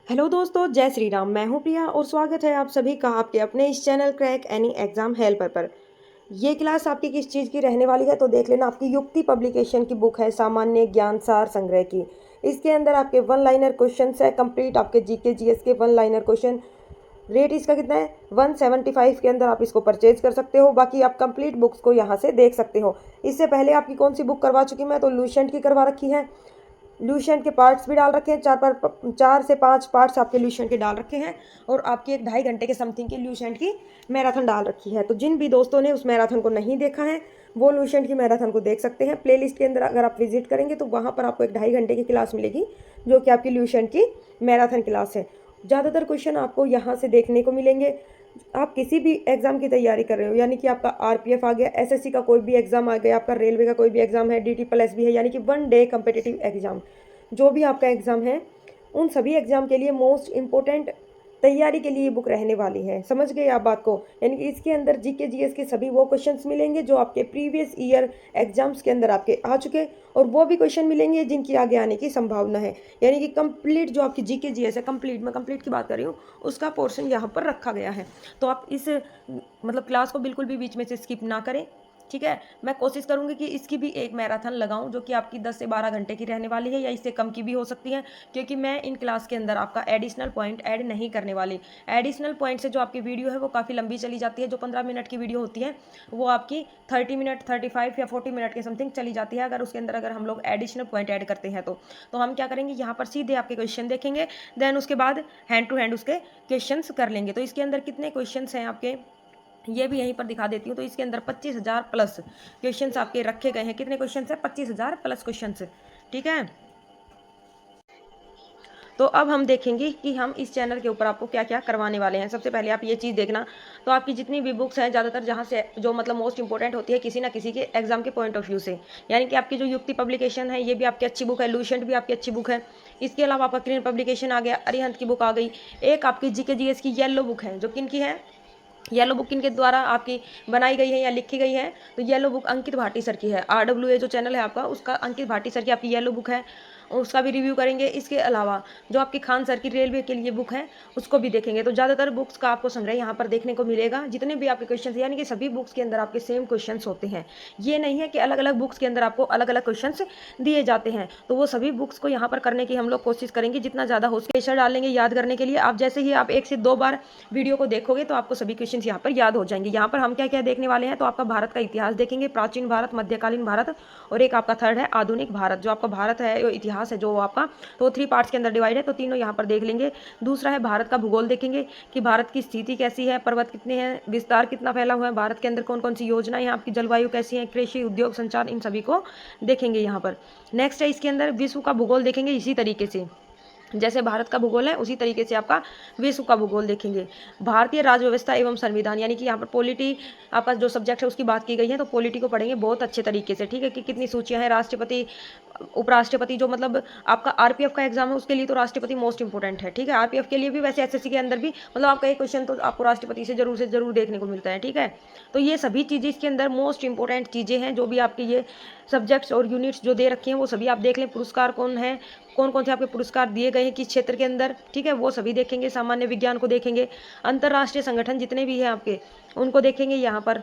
Hello दोस्तों, जय श्री राम। मैं हूं प्रिया और स्वागत है आप सभी का आपके अपने इस channel crack any exam helper पर। ये क्लास आपकी किस चीज़ की रहने वाली है तो देख लेना। आपकी युक्ति पब्लिकेशन की बुक है, सामान्य ज्ञान सार संग्रह की। इसके अंदर आपके वन लाइनर क्वेश्चन है कंप्लीट, आपके जीके जीएस के वन लाइनर क्वेश्चन। रेट इसका कितना है? 175 के अंदर आप इसको परचेज कर सकते हो। बाकी आप कंप्लीट बुक्स को यहाँ से देख सकते हो। इससे पहले आपकी कौन सी बुक करवा चुकी मैं तो लूसेंट की करवा रखी है। लूसेंट के पार्ट्स भी डाल रखे हैं, 4 से 5 पार्ट्स आपके लूसेंट के डाल रखे हैं। और आपकी 1-2.5 घंटे के समथिंग की लूसेंट की मैराथन डाल रखी है। तो जिन भी दोस्तों ने उस मैराथन को नहीं देखा है वो लूसेंट की मैराथन को देख सकते हैं। प्लेलिस्ट के अंदर अगर आप विजिट करेंगे तो वहाँ पर आपको 1-2.5 घंटे की क्लास मिलेगी जो कि आपकी लूसेंट की मैराथन क्लास है। ज़्यादातर क्वेश्चन आपको यहाँ से देखने को मिलेंगे। आप किसी भी एग्जाम की तैयारी कर रहे हो, यानी कि आपका आरपीएफ आ गया, एसएससी का कोई भी एग्जाम आ गया, आपका रेलवे का कोई भी एग्जाम है, डीटी+ भी है, यानी कि 1 डे कम्पिटिटिव एग्जाम, जो भी आपका एग्जाम है उन सभी एग्जाम के लिए मोस्ट इम्पोर्टेंट तैयारी के लिए ये बुक रहने वाली है। समझ गए आप बात को? यानी कि इसके अंदर जीके जीएस के सभी वो क्वेश्चंस मिलेंगे जो आपके प्रीवियस ईयर एग्जाम्स के अंदर आपके आ चुके, और वो भी क्वेश्चन मिलेंगे जिनकी आगे आने की संभावना है। यानी कि कंप्लीट जो आपकी जीके जीएस है, कंप्लीट, मैं कंप्लीट की बात कर रही हूँ, उसका पोर्शन यहाँ पर रखा गया है। तो आप इस क्लास को बिल्कुल भी बीच में से स्किप ना करें, ठीक है। मैं कोशिश करूंगी कि इसकी भी एक मैराथन लगाऊं जो कि आपकी 10 से 12 घंटे की रहने वाली है, या इससे कम की भी हो सकती है, क्योंकि मैं इन क्लास के अंदर आपका एडिशनल पॉइंट ऐड नहीं करने वाली। एडिशनल पॉइंट से जो आपकी वीडियो है वो काफ़ी लंबी चली जाती है। जो 15 मिनट की वीडियो होती है वो आपकी 30 मिनट, 35 या 40 मिनट के समथिंग चली जाती है। अगर उसके अंदर अगर हम लोग एडिशनल पॉइंट ऐड करते हैं तो हम क्या करेंगे, यहाँ पर सीधे आपके क्वेश्चन देखेंगे, देन उसके बाद हैंड टू हैंड उसके क्वेश्चन कर लेंगे। तो इसके अंदर कितने क्वेश्चन हैं आपके, ये भी यहीं पर दिखा देती हूँ। तो इसके अंदर 25,000 प्लस क्वेश्चंस आपके रखे गए हैं। कितने क्वेश्चंस हैं? 25,000 प्लस क्वेश्चंस, ठीक है। तो अब हम देखेंगे कि हम इस चैनल के ऊपर आपको क्या क्या करवाने वाले हैं। सबसे पहले आप ये चीज़ देखना, तो आपकी जितनी भी बुक्स हैं ज़्यादातर जहाँ से जो मोस्ट इंपॉर्टेंट होती है किसी ना किसी के एग्जाम के पॉइंट ऑफ व्यू से, यानी कि आपकी जो युक्ति पब्लिकेशन है ये भी आपकी अच्छी बुक है, लूसेंट भी आपकी अच्छी बुक है। इसके अलावा आपका क्लीन पब्लिकेशन आ गया, अरिहंत की बुक आ गई। एक आपकी जीके जीएस की येलो बुक है, जो किन की है? येलो बुक किनके द्वारा आपकी बनाई गई है या लिखी गई है? तो येलो बुक अंकित भाटी सर की है। RWA जो चैनल है आपका, उसका अंकित भाटी सर की आपकी येलो बुक है, उसका भी रिव्यू करेंगे। इसके अलावा जो आपकी खान सर की रेलवे के लिए बुक है उसको भी देखेंगे। तो ज़्यादातर बुक्स का आपको संग्रह यहाँ पर देखने को मिलेगा। जितने भी आपके क्वेश्चन, यानी कि सभी बुक्स के अंदर आपके सेम क्वेश्चन होते हैं। ये नहीं है कि अलग अलग बुक्स के अंदर आपको अलग अलग क्वेश्चन दिए जाते हैं। तो वो सभी बुक्स को यहाँ पर करने की हम लोग कोशिश करेंगे जितना ज़्यादा हो सके। प्रेशर डालेंगे याद करने के लिए। आप जैसे ही आप 1 से 2 बार वीडियो को देखोगे तो आपको सभी क्वेश्चन यहाँ पर याद हो जाएंगे। यहाँ पर हम क्या क्या देखने वाले हैं, तो आपका भारत का इतिहास देखेंगे, प्राचीन भारत, मध्यकालीन भारत, और एक आपका थर्ड है आधुनिक भारत। जो आपका भारत है, जो इतिहास है जो आपका, तो 3 पार्ट्स के अंदर डिवाइड है, तो तीनों यहाँ पर देख लेंगे। दूसरा है भारत का भूगोल देखेंगे कि भारत की स्थिति कैसी है, पर्वत कितने हैं, विस्तार कितना फैला हुआ है भारत के अंदर, कौन कौन सी योजनाएं, आपकी जलवायु कैसी है, कृषि, उद्योग, संचार, इन सभी को देखेंगे यहाँ पर। नेक्स्ट है इसके अंदर विश्व का भूगोल देखेंगे। इसी तरीके से जैसे भारत का भूगोल है उसी तरीके से आपका विश्व का भूगोल देखेंगे। भारतीय राज्य व्यवस्था एवं संविधान, यानी कि यहाँ पर पॉलिटी आपका जो सब्जेक्ट है उसकी बात की गई है, तो पॉलिटी को पढ़ेंगे बहुत अच्छे तरीके से, ठीक है, कि कितनी सूचियाँ हैं, राष्ट्रपति, उपराष्ट्रपति, जो आपका आरपीएफ का एग्जाम है उसके लिए तो राष्ट्रपति मोस्ट इंपॉर्टेंट है, ठीक है। आरपीएफ के लिए भी, वैसे एसएससी के अंदर भी आपका एक क्वेश्चन तो आपको राष्ट्रपति से जरूर देखने को मिलता है, ठीक है। तो ये सभी चीज़ें इसके अंदर मोस्ट इंपॉर्टेंट चीज़ें हैं जो भी आपके ये सब्जेक्ट्स और यूनिट्स जो दे रखे हैं वो सभी आप देख लें। पुरस्कार कौन है, कौन कौन से आपके पुरस्कार दिए गए हैं किस क्षेत्र के अंदर, ठीक है, वो सभी देखेंगे। सामान्य विज्ञान को देखेंगे, अंतर्राष्ट्रीय संगठन जितने भी हैं आपके उनको देखेंगे यहाँ पर।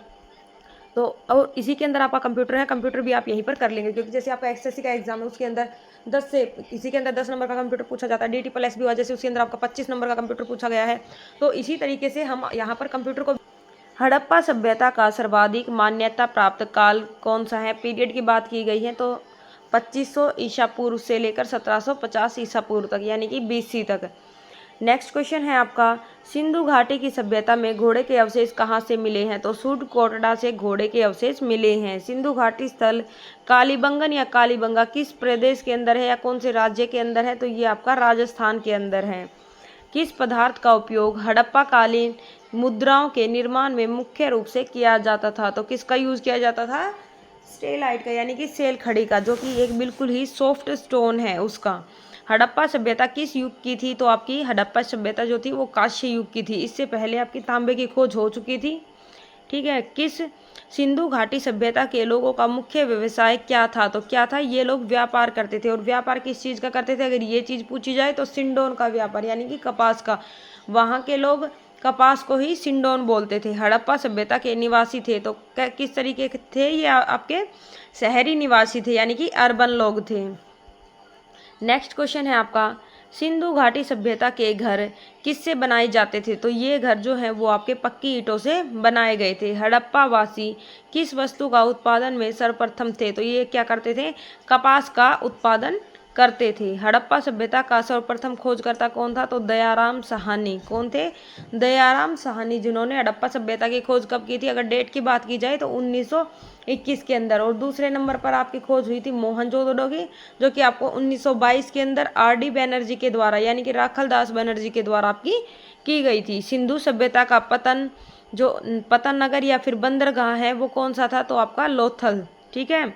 तो और इसी के अंदर आपका कंप्यूटर है, कंप्यूटर भी आप यहीं पर कर लेंगे, क्योंकि जैसे आपका एसएससी का एग्जाम है उसके अंदर 10 से इसी के अंदर 10 नंबर का कंप्यूटर पूछा जाता है। डीटी+ भी हुआ, जैसे उसके अंदर आपका 25 नंबर का कंप्यूटर पूछा गया है। तो इसी तरीके से हम यहाँ पर कंप्यूटर को। हड़प्पा सभ्यता का सर्वाधिक मान्यता प्राप्त काल कौन सा है? पीरियड की बात की गई है तो 2500 ईसा पूर्व से लेकर 1750 ईसा पूर्व तक, यानी कि BC तक। नेक्स्ट क्वेश्चन है आपका, सिंधु घाटी की सभ्यता में घोड़े के अवशेष कहाँ से मिले हैं? तो सूट-कोटड़ा से घोड़े के अवशेष मिले हैं। सिंधु घाटी स्थल कालीबंगन या कालीबंगा किस प्रदेश के अंदर है या कौन से राज्य के अंदर है? तो ये आपका राजस्थान के अंदर है। किस पदार्थ का उपयोग हड़प्पा कालीन मुद्राओं के निर्माण में मुख्य रूप से किया जाता था? तो किसका यूज किया जाता था? स्टेलाइट का, यानी कि सेल खड़ी का, जो कि एक बिल्कुल ही सॉफ्ट स्टोन है उसका। हड़प्पा सभ्यता किस युग की थी? तो आपकी हड़प्पा सभ्यता जो थी वो कांस्य युग की थी। इससे पहले आपकी तांबे की खोज हो चुकी थी, ठीक है। किस सिंधु घाटी सभ्यता के लोगों का मुख्य व्यवसाय क्या था? तो क्या था? ये लोग व्यापार करते थे। और व्यापार किस चीज़ का करते थे? अगर ये चीज़ पूछी जाए तो सिंडोन का व्यापार, यानी कि कपास का। वहाँ के लोग कपास को ही सिंडोन बोलते थे। हड़प्पा सभ्यता के निवासी थे तो किस तरीके के थे ये? आपके शहरी निवासी थे, यानी कि अर्बन लोग थे। नेक्स्ट क्वेश्चन है आपका, सिंधु घाटी सभ्यता के घर किससे बनाए जाते थे? तो ये घर जो है वो आपके पक्की ईंटों से बनाए गए थे। हड़प्पा वासी किस वस्तु का उत्पादन में सर्वप्रथम थे? तो ये क्या करते थे? कपास का उत्पादन करते थे। हड़प्पा सभ्यता का सर्वप्रथम खोजकर्ता कौन था? तो दयाराम साहनी। कौन थे? दयाराम साहनी, जिन्होंने हड़प्पा सभ्यता की खोज कब की थी? अगर डेट की बात की जाए तो 1921 के अंदर। और दूसरे नंबर पर आपकी खोज हुई थी मोहनजोदड़ो की, जो कि आपको 1922 के अंदर आर.डी. बैनर्जी के द्वारा, यानी कि राखल दास बनर्जी के द्वारा आपकी की गई थी। सिंधु सभ्यता का पतन नगर या फिर बंदरगाह है वो कौन सा था? तो आपका लोथल। ठीक है।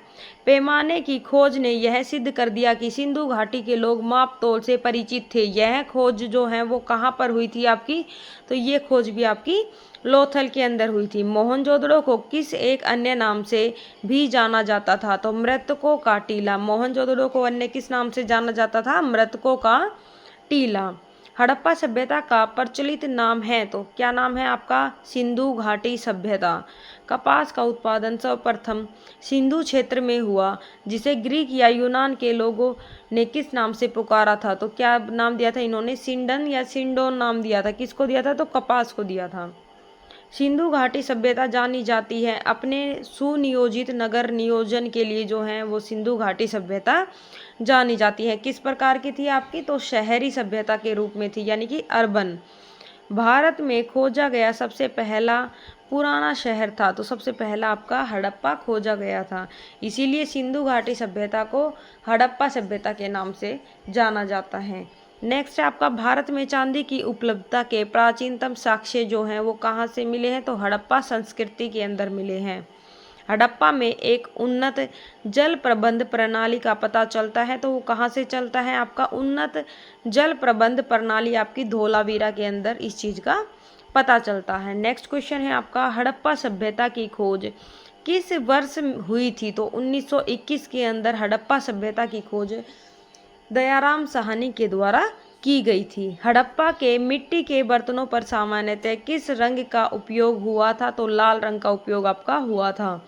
पैमाने की खोज ने यह सिद्ध कर दिया कि सिंधु घाटी के लोग माप तोल से परिचित थे। यह खोज जो है वो कहाँ पर हुई थी आपकी? तो ये खोज भी आपकी लोथल के अंदर हुई थी। मोहनजोदड़ो को किस एक अन्य नाम से भी जाना जाता था? तो मृतकों का टीला। मोहनजोदड़ो को अन्य किस नाम से जाना जाता था? मृतकों का टीला। हड़प्पा सभ्यता का प्रचलित नाम है तो क्या नाम है आपका? सिंधु घाटी सभ्यता। कपास का उत्पादन सर्वप्रथम सिंधु क्षेत्र में हुआ, जिसे ग्रीक या यूनान के लोगों ने किस नाम से पुकारा था? तो क्या नाम दिया था इन्होंने? सिंडन या सिंडोन नाम दिया था। किसको दिया था? तो कपास को दिया था। सिंधु घाटी सभ्यता जानी जाती है अपने सुनियोजित नगर नियोजन के लिए, जो है वो सिंधु घाटी सभ्यता जानी जाती है। किस प्रकार की थी आपकी? तो शहरी सभ्यता के रूप में थी, यानी कि अर्बन। भारत में खोजा गया सबसे पहला पुराना शहर था, तो सबसे पहला आपका हड़प्पा खोजा गया था। इसीलिए सिंधु घाटी सभ्यता को हड़प्पा सभ्यता के नाम से जाना जाता है। नेक्स्ट है आपका, भारत में चांदी की उपलब्धता के प्राचीनतम साक्ष्य जो हैं वो कहाँ से मिले हैं? तो हड़प्पा संस्कृति के अंदर मिले हैं। हड़प्पा में एक उन्नत जल प्रबंध प्रणाली का पता चलता है, तो वो कहाँ से चलता है? आपका उन्नत जल प्रबंध प्रणाली आपकी धोलावीरा के अंदर इस चीज़ का पता चलता है। नेक्स्ट क्वेश्चन है आपका, हड़प्पा सभ्यता की खोज किस वर्ष हुई थी? तो 1921 के अंदर हड़प्पा सभ्यता की खोज दयाराम साहनी के द्वारा की गई थी। हड़प्पा के मिट्टी के बर्तनों पर सामान्यतः किस रंग का उपयोग हुआ था? तो लाल रंग का उपयोग आपका हुआ था।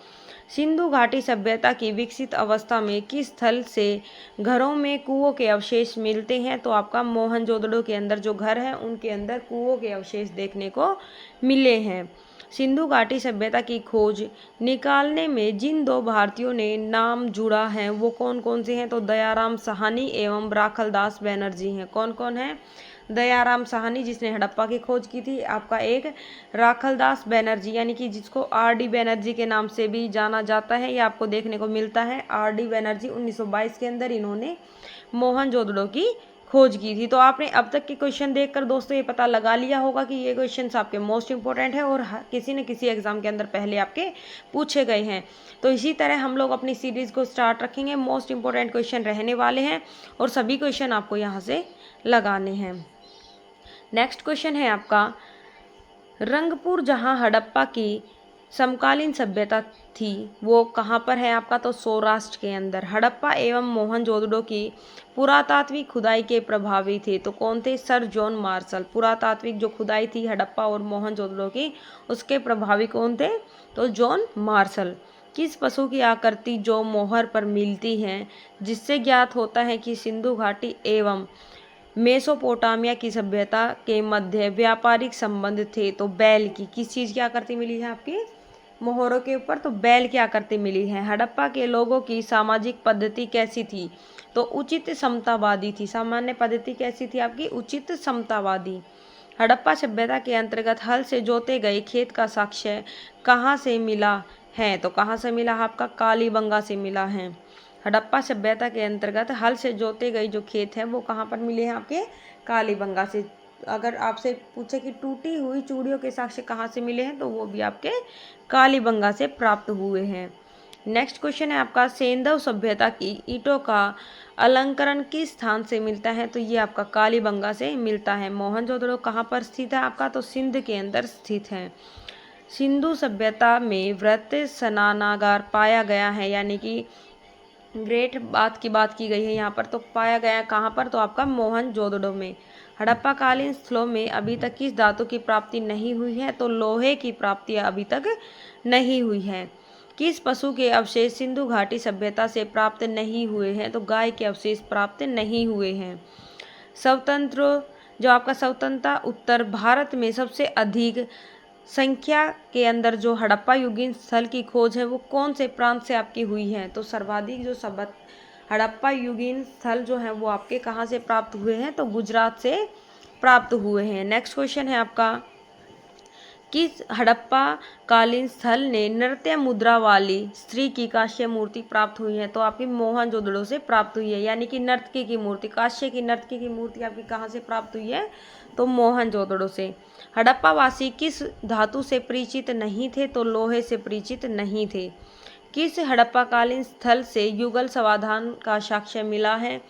सिंधु घाटी सभ्यता की विकसित अवस्था में किस स्थल से घरों में कुओं के अवशेष मिलते हैं? तो आपका मोहनजोदड़ो के अंदर जो घर है उनके अंदर कुओं के अवशेष देखने को मिले हैं। सिंधु घाटी सभ्यता की खोज निकालने में जिन दो भारतीयों ने नाम जुड़ा है वो कौन कौन से हैं? तो दयाराम साहनी एवं राखल दास बैनर्जी हैं। कौन कौन है? दयाराम साहनी, जिसने हड़प्पा की खोज की थी। आपका एक राखल दास बैनर्जी, यानी कि जिसको आर.डी. बैनर्जी के नाम से भी जाना जाता है, ये आपको देखने को मिलता है। आर.डी. बैनर्जी 1922 के अंदर इन्होंने मोहनजोदड़ो की खोज की थी। तो आपने अब तक के क्वेश्चन देखकर दोस्तों ये पता लगा लिया होगा कि ये क्वेश्चंस आपके मोस्ट इंपॉर्टेंट है और किसी न किसी एग्जाम के अंदर पहले आपके पूछे गए हैं। तो इसी तरह हम लोग अपनी सीरीज को स्टार्ट रखेंगे। मोस्ट इंपॉर्टेंट क्वेश्चन रहने वाले हैं और सभी क्वेश्चन आपको यहाँ से लगाने हैं। नेक्स्ट क्वेश्चन है आपका, रंगपुर जहाँ हड़प्पा की समकालीन सभ्यता थी वो कहाँ पर है आपका? तो सौराष्ट्र के अंदर। हड़प्पा एवं मोहनजोदड़ो की पुरातात्विक खुदाई के प्रभावी थे, तो कौन थे? Sir John Marshall. पुरातात्विक जो खुदाई थी हड़प्पा और मोहनजोदड़ो की, उसके प्रभावी कौन थे? तो जॉन मार्शल। किस पशु की आकृति जो मोहर पर मिलती है जिससे ज्ञात होता है कि सिंधु घाटी एवं मेसोपोटामिया की सभ्यता के मध्य व्यापारिक संबंध थे? तो बैल की। किस चीज़ की आकृति मिली है आपकी? मोहरों के ऊपर तो बैल की आकृति मिली है। हड़प्पा के लोगों की सामाजिक पद्धति कैसी थी? तो उचित समतावादी थी। सामान्य पद्धति कैसी थी आपकी? उचित समतावादी। हड़प्पा सभ्यता के अंतर्गत हल से जोते गए खेत का साक्ष्य कहाँ से मिला है? तो कहाँ से मिला? आपका कालीबंगा से मिला है। हड़प्पा सभ्यता के अंतर्गत हल से जोते गए जो खेत हैं वो कहाँ पर मिले हैं? आपके कालीबंगा से। अगर आपसे पूछे कि टूटी हुई चूड़ियों के साक्ष्य कहाँ से मिले हैं, तो वो भी आपके कालीबंगा से प्राप्त हुए हैं। नेक्स्ट क्वेश्चन है आपका, सेंधव सभ्यता की ईंटों का अलंकरण किस स्थान से मिलता है? तो ये आपका कालीबंगा से मिलता है। मोहनजोदड़ो कहाँ पर स्थित है आपका? तो सिंध के अंदर स्थित है। सिंधु सभ्यता में वृत्त स्नानागार पाया गया है, यानी कि ग्रेट बात की गई है यहाँ पर, तो पाया गया कहाँ पर, तो आपका मोहनजोदड़ो में। हड़प्पा कालीन स्थलों में अभी तक किस धातु की प्राप्ति नहीं हुई है, तो लोहे की प्राप्ति अभी तक नहीं हुई है। किस पशु के अवशेष सिंधु घाटी सभ्यता से प्राप्त नहीं हुए हैं, तो गाय के अवशेष प्राप्त नहीं हुए हैं। स्वतंत्र जो आपका स्वतंत्रता उत्तर भारत में सबसे अधिक संख्या के अंदर जो हड़प्पा युगीन स्थल की खोज है वो कौन से प्रांत से आपकी हुई है, तो सर्वाधिक जो हड़प्पा युगीन स्थल जो है वो आपके कहाँ से प्राप्त हुए हैं, तो गुजरात से प्राप्त हुए हैं। नेक्स्ट क्वेश्चन है आपका, किस हड़प्पा कालीन स्थल ने नृत्य मुद्रा वाली स्त्री की कांस्य मूर्ति प्राप्त हुई है, तो आपकी मोहनजोदड़ो से प्राप्त हुई है, यानी कि नर्तकी की मूर्ति, कांस्य की नर्तकी की मूर्ति आपकी कहाँ से प्राप्त हुई है, तो मोहनजोदड़ो से। हड़प्पा वासी किस धातु से परिचित नहीं थे, तो लोहे से परिचित नहीं थे। किस हड़प्पाकालीन स्थल से युगल समाधान का साक्ष्य मिला है,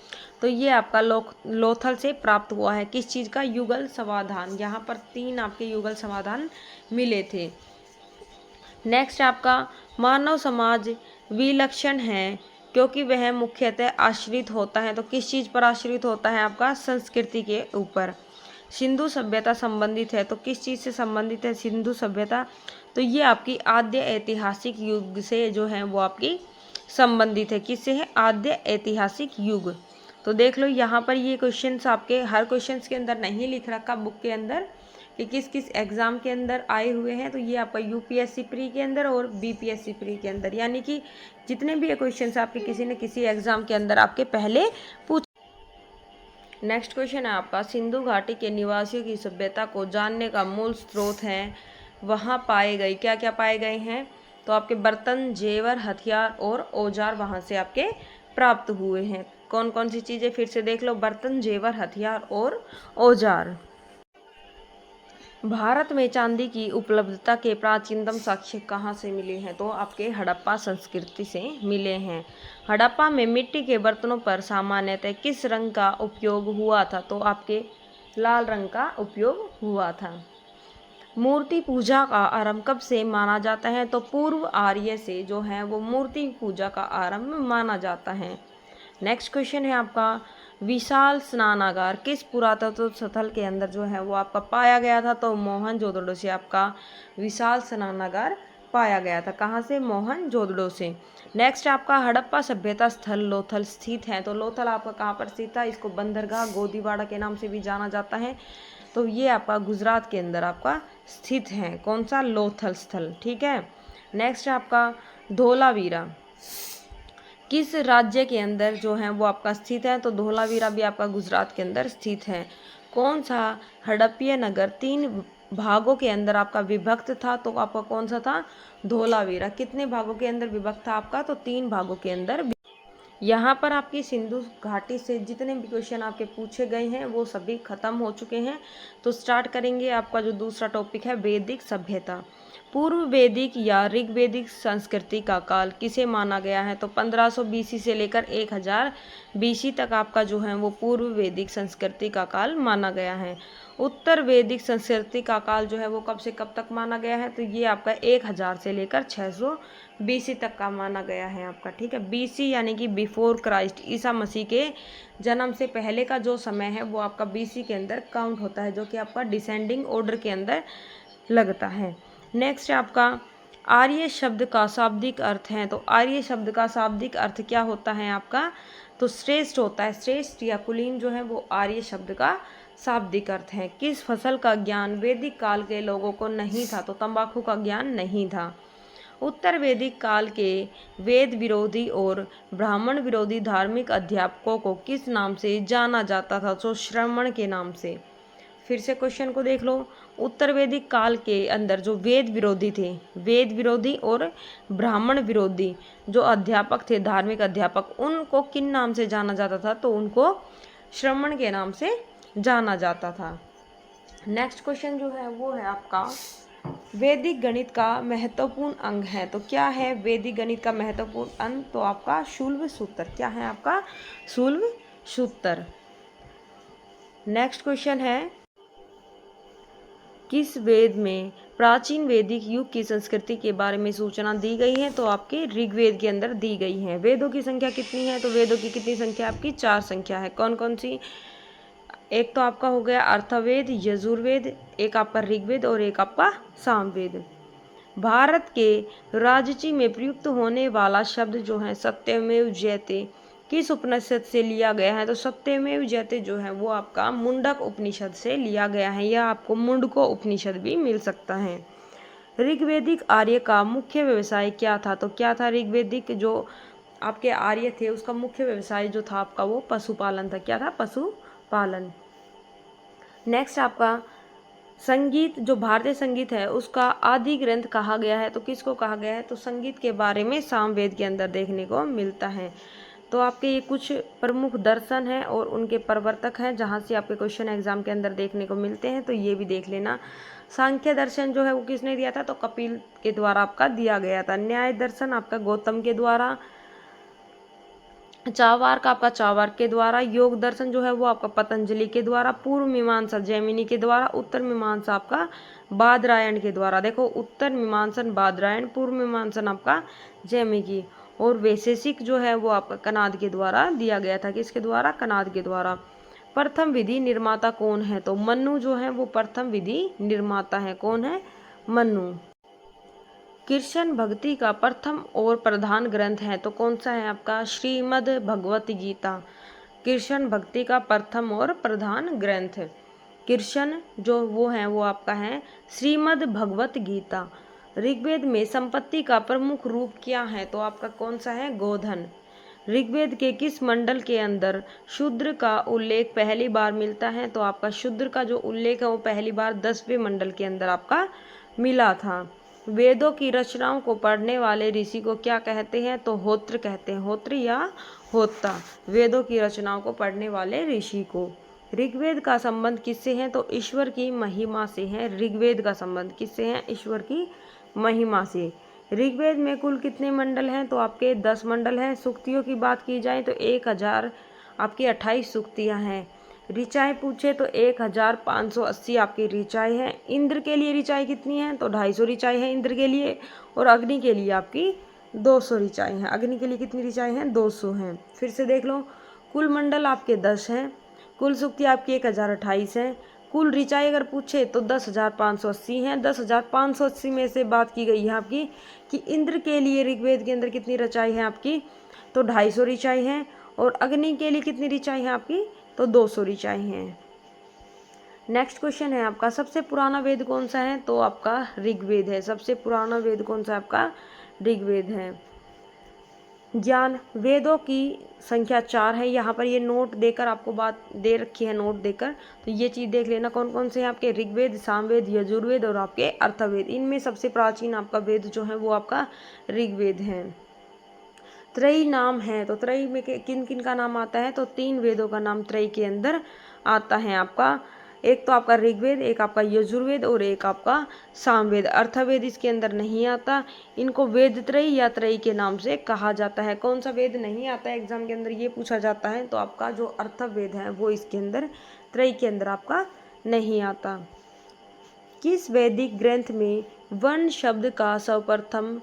तो ये आपका लोथल से प्राप्त हुआ है। किस चीज़ का, युगल समाधान। यहाँ पर 3 आपके युगल समाधान मिले थे। नेक्स्ट आपका, मानव समाज विलक्षण है क्योंकि वह मुख्यतः आश्रित होता है, तो किस चीज़ पर आश्रित होता है, आपका संस्कृति के ऊपर। सिंधु सभ्यता संबंधित है, तो किस चीज़ से संबंधित है सिंधु सभ्यता, तो ये आपकी आद्य ऐतिहासिक युग से जो है वो आपकी संबंधित है। किससे है, आद्य ऐतिहासिक युग। तो देख लो यहाँ पर ये क्वेश्चंस आपके हर क्वेश्चंस के अंदर नहीं लिख रखा बुक के अंदर कि किस किस एग्ज़ाम के अंदर आए हुए हैं, तो ये आपका यूपीएससी प्री के अंदर और बीपीएससी प्री के अंदर, यानी कि जितने भी ये क्वेश्चंस आपके किसी न किसी एग्ज़ाम के अंदर आपके पहले पूछ। नेक्स्ट क्वेश्चन है आपका, सिंधु घाटी के निवासियों की सभ्यता को जानने का मूल स्रोत है, वहाँ पाए गए क्या क्या पाए गए हैं, तो आपके बर्तन, जेवर, हथियार और औजार वहाँ से आपके प्राप्त हुए हैं। कौन कौन सी चीज़ें, फिर से देख लो, बर्तन, जेवर, हथियार और औजार। भारत में चांदी की उपलब्धता के प्राचीनतम साक्ष्य कहाँ से मिले हैं, तो आपके हड़प्पा संस्कृति से मिले हैं। हड़प्पा में मिट्टी के बर्तनों पर सामान्यतः किस रंग का उपयोग हुआ था, तो आपके लाल रंग का उपयोग हुआ था। मूर्ति पूजा का आरंभ कब से माना जाता है, तो पूर्व आर्य से जो है वो मूर्ति पूजा का आरंभ माना जाता है। नेक्स्ट क्वेश्चन है आपका, विशाल स्नानागार किस पुरातत्व स्थल के अंदर जो है वो आपका पाया गया था, तो मोहनजोदड़ो से आपका विशाल स्नानागार पाया गया था। कहाँ से, मोहनजोदड़ो से। नेक्स्ट आपका, हड़प्पा सभ्यता स्थल लोथल स्थित है, तो लोथल आपका कहाँ पर स्थित था, इसको बंदरगाह गोदीवाड़ा के नाम से भी जाना जाता है, तो ये आपका गुजरात के अंदर आपका स्थित है। कौन सा, लोथल स्थल, ठीक है। नेक्स्ट आपका, धोलावीरा किस राज्य के अंदर जो है वो आपका स्थित है, तो धोलावीरा भी आपका गुजरात के अंदर स्थित है। कौन सा हड़प्पीय नगर 3 भागों के अंदर आपका विभक्त था, तो आपका कौन सा था, धोलावीरा। कितने भागों के अंदर विभक्त था आपका, तो 3 भागों के अंदर। यहाँ पर आपकी सिंधु घाटी से जितने भी क्वेश्चन आपके पूछे गए हैं वो सभी खत्म हो चुके हैं। तो स्टार्ट करेंगे आपका जो दूसरा टॉपिक है, वैदिक सभ्यता। पूर्व वैदिक या ऋग्वैदिक संस्कृति का काल किसे माना गया है, तो 1500 बीसी से लेकर 1000 बीसी तक आपका जो है वो पूर्व वैदिक संस्कृति का काल माना गया है। उत्तर वैदिक संस्कृति का काल जो है वो कब से कब तक माना गया है, तो ये आपका 1000 से लेकर 600 बीसी तक का माना गया है आपका, ठीक है। बीसी यानी कि बिफोर क्राइस्ट, ईसा मसीह के जन्म से पहले का जो समय है वो आपका बीसी के अंदर काउंट होता है, जो कि आपका डिसेंडिंग ऑर्डर के अंदर लगता है। नेक्स्ट आपका, आर्य शब्द का शाब्दिक अर्थ है, तो आर्य शब्द का शाब्दिक अर्थ क्या होता है आपका, तो श्रेष्ठ होता है। श्रेष्ठ या कुलीन जो है वो आर्य शब्द का शाब्दिक अर्थ है। किस फसल का ज्ञान वैदिक काल के लोगों को नहीं था, तो तंबाकू का ज्ञान नहीं था। उत्तर वैदिक काल के वेद विरोधी और ब्राह्मण विरोधी धार्मिक अध्यापकों को किस नाम से जाना जाता था, तो श्रमण के नाम से। फिर से क्वेश्चन को देख लो, उत्तर वैदिक काल के अंदर जो वेद विरोधी थे, वेद विरोधी और ब्राह्मण विरोधी जो अध्यापक थे, धार्मिक अध्यापक, उनको किन नाम से जाना जाता था, तो उनको श्रमण के नाम से जाना जाता था। नेक्स्ट क्वेश्चन जो है वो है आपका, वैदिक गणित का महत्वपूर्ण अंग है, तो क्या है वैदिक गणित का महत्वपूर्ण अंग, तो आपका शूल्व सूत्र। क्या है आपका, शूल्व सूत्र। नेक्स्ट क्वेश्चन है, किस वेद में प्राचीन वैदिक युग की संस्कृति के बारे में सूचना दी गई है? तो आपके ऋग्वेद के अंदर दी गई है। वेदों की संख्या कितनी है? तो वेदों की कितनी संख्या? आपकी 4 संख्या है। कौन कौन सी? एक तो आपका हो गया अर्थवेद, यजुर्वेद, एक आपका ऋग्वेद और एक आपका सामवेद। भारत के राजची में प्रयुक्त होने वाला शब्द जो है सत्यमेव जयते किस उपनिषद से लिया गया है? तो सत्यमेव जयते जो है वो आपका मुंडक उपनिषद से लिया गया है, या आपको मुंडको उपनिषद भी मिल सकता है। ऋग्वेदिक आर्य का मुख्य व्यवसाय क्या था? तो क्या था? ऋग्वेदिक जो आपके आर्य थे उसका मुख्य व्यवसाय जो था आपका वो पशुपालन था। क्या था? पशुपालन। नेक्स्ट आपका संगीत, जो भारतीय संगीत है उसका आदि ग्रंथ कहा गया है। तो किसको कहा गया है? तो संगीत के बारे में सामवेद के अंदर देखने को मिलता है। तो आपके ये कुछ प्रमुख दर्शन हैं और उनके प्रवर्तक हैं जहाँ से आपके क्वेश्चन एग्जाम के अंदर देखने को मिलते हैं, तो ये भी देख लेना। सांख्य दर्शन जो है वो किसने दिया था? तो कपिल के द्वारा आपका दिया गया था। न्याय दर्शन आपका गौतम के द्वारा, चावार का आपका चावार के द्वारा, योग दर्शन जो है वो आपका पतंजलि के द्वारा, पूर्व मीमांसा जैमिनी के द्वारा, उत्तर मीमांसा आपका बादरायण के द्वारा। देखो उत्तर मीमांसन बादरायण, पूर्व मीमांसन आपका जैमिनी, और वैशेषिक जो है वो आपका कनाद के द्वारा दिया गया था। किसके द्वारा? कनाद के द्वारा। प्रथम विधि निर्माता कौन है? तो मनु जो है वो प्रथम विधि निर्माता है। कौन है? मनु। कृष्ण भक्ति का प्रथम और प्रधान ग्रंथ है तो कौन सा है आपका? श्रीमद् भगवत गीता। कृष्ण भक्ति का प्रथम और प्रधान ग्रंथ कृष्ण जो वो है वो आपका है श्रीमद् भगवत गीता। ऋग्वेद में संपत्ति का प्रमुख रूप क्या है? तो आपका कौन सा है? गोधन। ऋग्वेद के किस मंडल के अंदर शूद्र का उल्लेख पहली बार मिलता है? तो आपका शूद्र का जो उल्लेख है वो पहली बार 10वें मंडल के अंदर आपका मिला था। वेदों की रचनाओं को पढ़ने वाले ऋषि को क्या कहते हैं? तो होत्र कहते हैं। होत्र या होता, वेदों की रचनाओं को पढ़ने वाले ऋषि को। ऋग्वेद का संबंध किससे है? तो ईश्वर की महिमा से है। ऋग्वेद का संबंध किससे है? ईश्वर की महिमा से। ऋग्वेद में कुल कितने मंडल हैं? तो आपके 10 मंडल हैं। सूक्तियों की बात की जाए तो 1000 आपकी 28 सूक्तियाँ हैं। ऋचाएँ पूछे तो 1580 आपकी ऋचाएँ हैं। इंद्र के लिए ऋचाएँ कितनी हैं? तो 250 ऋचाएँ हैं इंद्र के लिए, और अग्नि के लिए आपकी 200 ऋचाएँ हैं। अग्नि के लिए कितनी ऋचाएँ हैं? 200 हैं। फिर से देख लो, कुल मंडल आपके 10 हैं, कुल सूक्ति आपकी 1028 हैं, कुल ऋचाएँ अगर पूछे तो 10,580 हैं। 10,580 में से बात की गई है आपकी कि इंद्र के लिए ऋग्वेद के अंदर कितनी ऋचाएँ हैं आपकी? तो 250 ऋचाएँ हैं, और अग्नि के लिए कितनी ऋचाएँ हैं आपकी? तो 200 ऋचाएँ हैं। नेक्स्ट क्वेश्चन है आपका, सबसे पुराना वेद कौन सा है? तो आपका ऋग्वेद है। सबसे पुराना वेद कौन सा है आपका? ऋग्वेद है। ज्ञान, वेदों की संख्या 4 है। यहाँ पर ये नोट देकर आपको बात दे रखी है, नोट देकर, तो ये चीज़ देख लेना कौन कौन से हैं आपके? ऋग्वेद, सामवेद, यजुर्वेद और आपके अर्थवेद। इनमें सबसे प्राचीन आपका वेद जो है वो आपका ऋग्वेद है। त्रयी नाम है, तो त्रयी में किन किन का नाम आता है? तो 3 वेदों का नाम त्रयी के अंदर आता है आपका। एक तो आपका ऋग्वेद, एक आपका यजुर्वेद और एक आपका सामवेद। अर्थवेद इसके अंदर नहीं आता। इनको वेद त्रयी या त्रयी के नाम से कहा जाता है। कौन सा वेद नहीं आता है एग्जाम के अंदर ये पूछा जाता है? तो आपका जो अर्थवेद है वो इसके अंदर त्रयी के अंदर आपका नहीं आता। किस वैदिक ग्रंथ में वर्ण शब्द का सर्वप्रथम